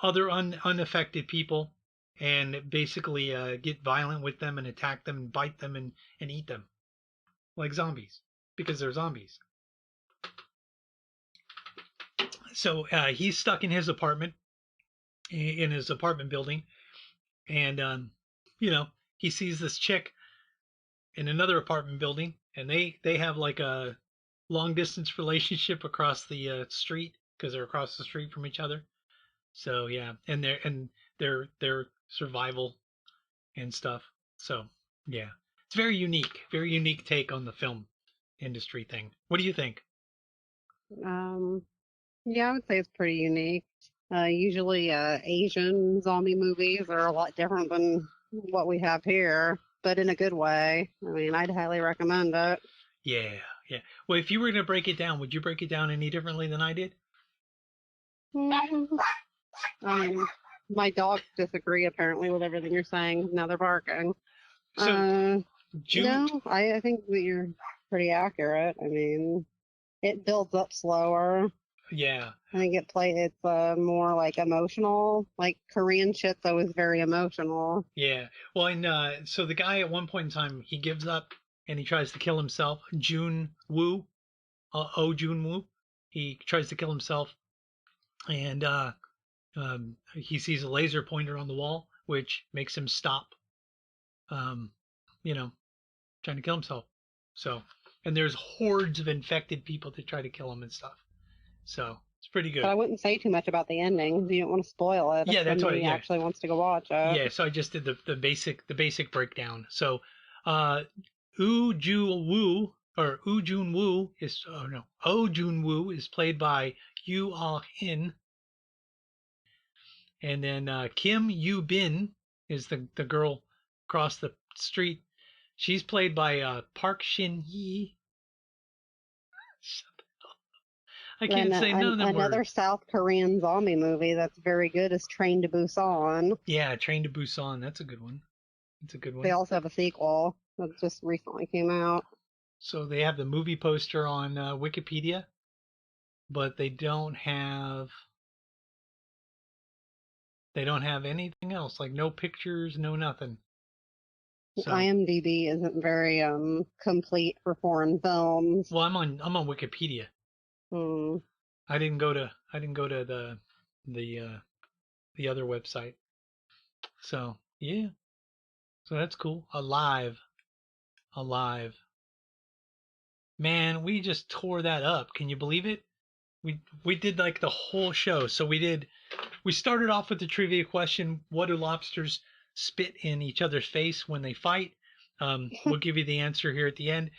other unaffected people and basically get violent with them and attack them and bite them and eat them like zombies because they're zombies. So he's stuck in his apartment, in his apartment building, and he sees this chick in another apartment building, and they have like a long distance relationship across the street because they're across the street from each other. So yeah, and their survival and stuff. So yeah, it's very unique take on the film industry thing. What do you think? Yeah, I would say it's pretty unique. Usually Asian zombie movies are a lot different than what we have here, but in a good way. I mean, I'd highly recommend it. Yeah. Well, if you were going to break it down, would you break it down any differently than I did? My dogs disagree apparently with everything you're saying. Now they're barking. So, I think that you're pretty accurate. I mean, it builds up slower. Yeah. I think it's more like emotional. Like Korean shit's always very emotional. Yeah. Well, and so the guy at one point in time, he gives up and he tries to kill himself. Jun-woo, Oh Jun-woo, he tries to kill himself, and he sees a laser pointer on the wall, which makes him stop. Trying to kill himself. So, and there's hordes of infected people that try to kill him and stuff. So it's pretty good. But I wouldn't say too much about the ending. You don't want to spoil it. Yeah, that's why. He actually wants to go watch it. Yeah, so I just did the basic breakdown. So, Oh Jun-woo is played by Yoo Ah-in, and then Kim Yoo-bin is the girl across the street. She's played by Park Shin-hye. I can't say none of them Another were. South Korean zombie movie that's very good is Train to Busan. Yeah, Train to Busan. That's a good one. That's a good one. They also have a sequel that just recently came out. So they have the movie poster on Wikipedia, but they don't have anything else, like no pictures, no nothing. So, IMDb isn't very complete for foreign films. well, I'm on Wikipedia. I didn't go to the other website. So yeah, so that's cool. Alive. Man, we just tore that up. Can you believe it? We did like the whole show. So we started off with the trivia question: what do lobsters spit in each other's face when they fight? We'll give you the answer here at the end.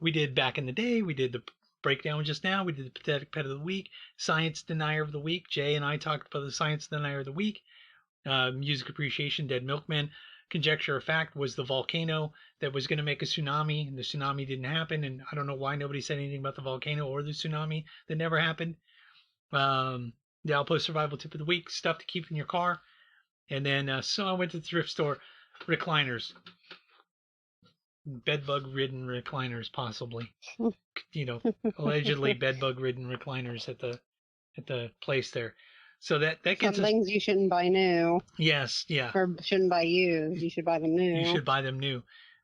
We did back in the day. We did the breakdown just now. We did the pathetic pet of the week, science denier of the week. Jay and I talked about the science denier of the week. Music appreciation, dead milkman. Conjecture of fact was the volcano that was going to make a tsunami, and the tsunami didn't happen. And I don't know why nobody said anything about the volcano or the tsunami that never happened. The Outpost survival tip of the week: stuff to keep in your car. And then so I went to the thrift store. Recliners, bedbug ridden recliners, possibly. Allegedly bedbug ridden recliners at the place there. So that gets some things you shouldn't buy new. Yes, yeah. Or shouldn't buy used. You should buy them new. You should buy them new.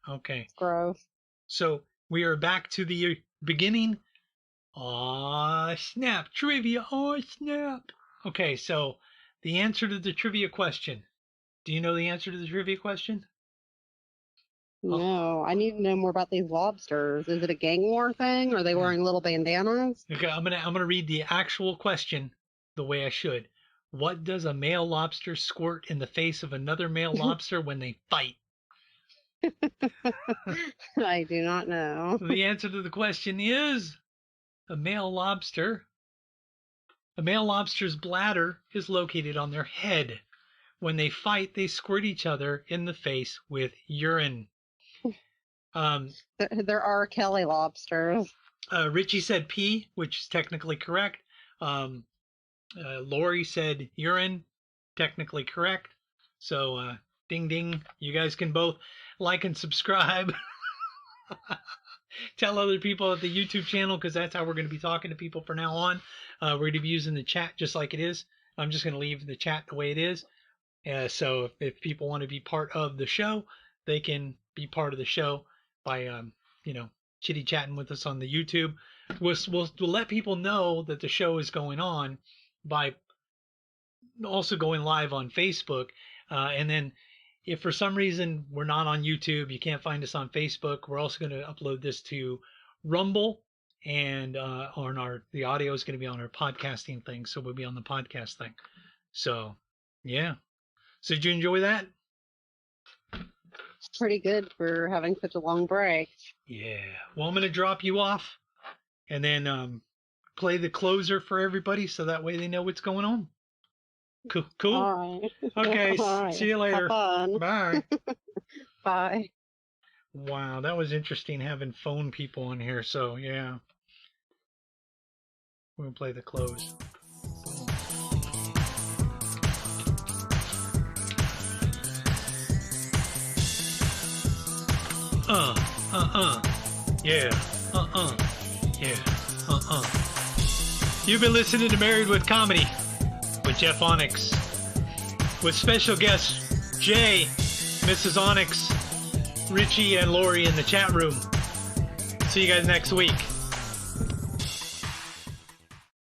Okay. Gross. So we are back to the beginning. Aw, snap. Trivia. Aw, snap. Okay, so the answer to the trivia question. Do you know the answer to the trivia question? No, I need to know more about these lobsters. Is it a gang war thing? Are they wearing little bandanas? Okay, I'm gonna read the actual question the way I should. What does a male lobster squirt in the face of another male lobster when they fight? I do not know. The answer to the question is a male lobster's bladder is located on their head. When they fight, they squirt each other in the face with urine. There are Kelly lobsters. Richie said pee, which is technically correct. Lori said urine, technically correct. So ding ding, you guys can both like and subscribe. Tell other people at the YouTube channel, because that's how we're going to be talking to people from now on. We're going to be using the chat just like it is. I'm just going to leave the chat the way it is. So if people want to be part of the show, they can be part of the show by chitty chatting with us on the YouTube. We'll let people know that the show is going on by also going live on Facebook. And then if for some reason we're not on YouTube, you can't find us on Facebook, we're also going to upload this to Rumble, and the audio is going to be on our podcasting thing. So we'll be on the podcast thing. So yeah. So did you enjoy that? It's pretty good for having such a long break. Yeah. Well, I'm going to drop you off and then play the closer for everybody so that way they know what's going on. Cool. All right. Okay. All right. See you later. Have fun. Bye. Bye. Wow, that was interesting having phone people on here. So yeah. We're going to play the close. Yeah. You've been listening to Married with Comedy with Jeff Onyx, with special guests Jay, Mrs. Onyx, Richie, and Lori in the chat room. See you guys next week.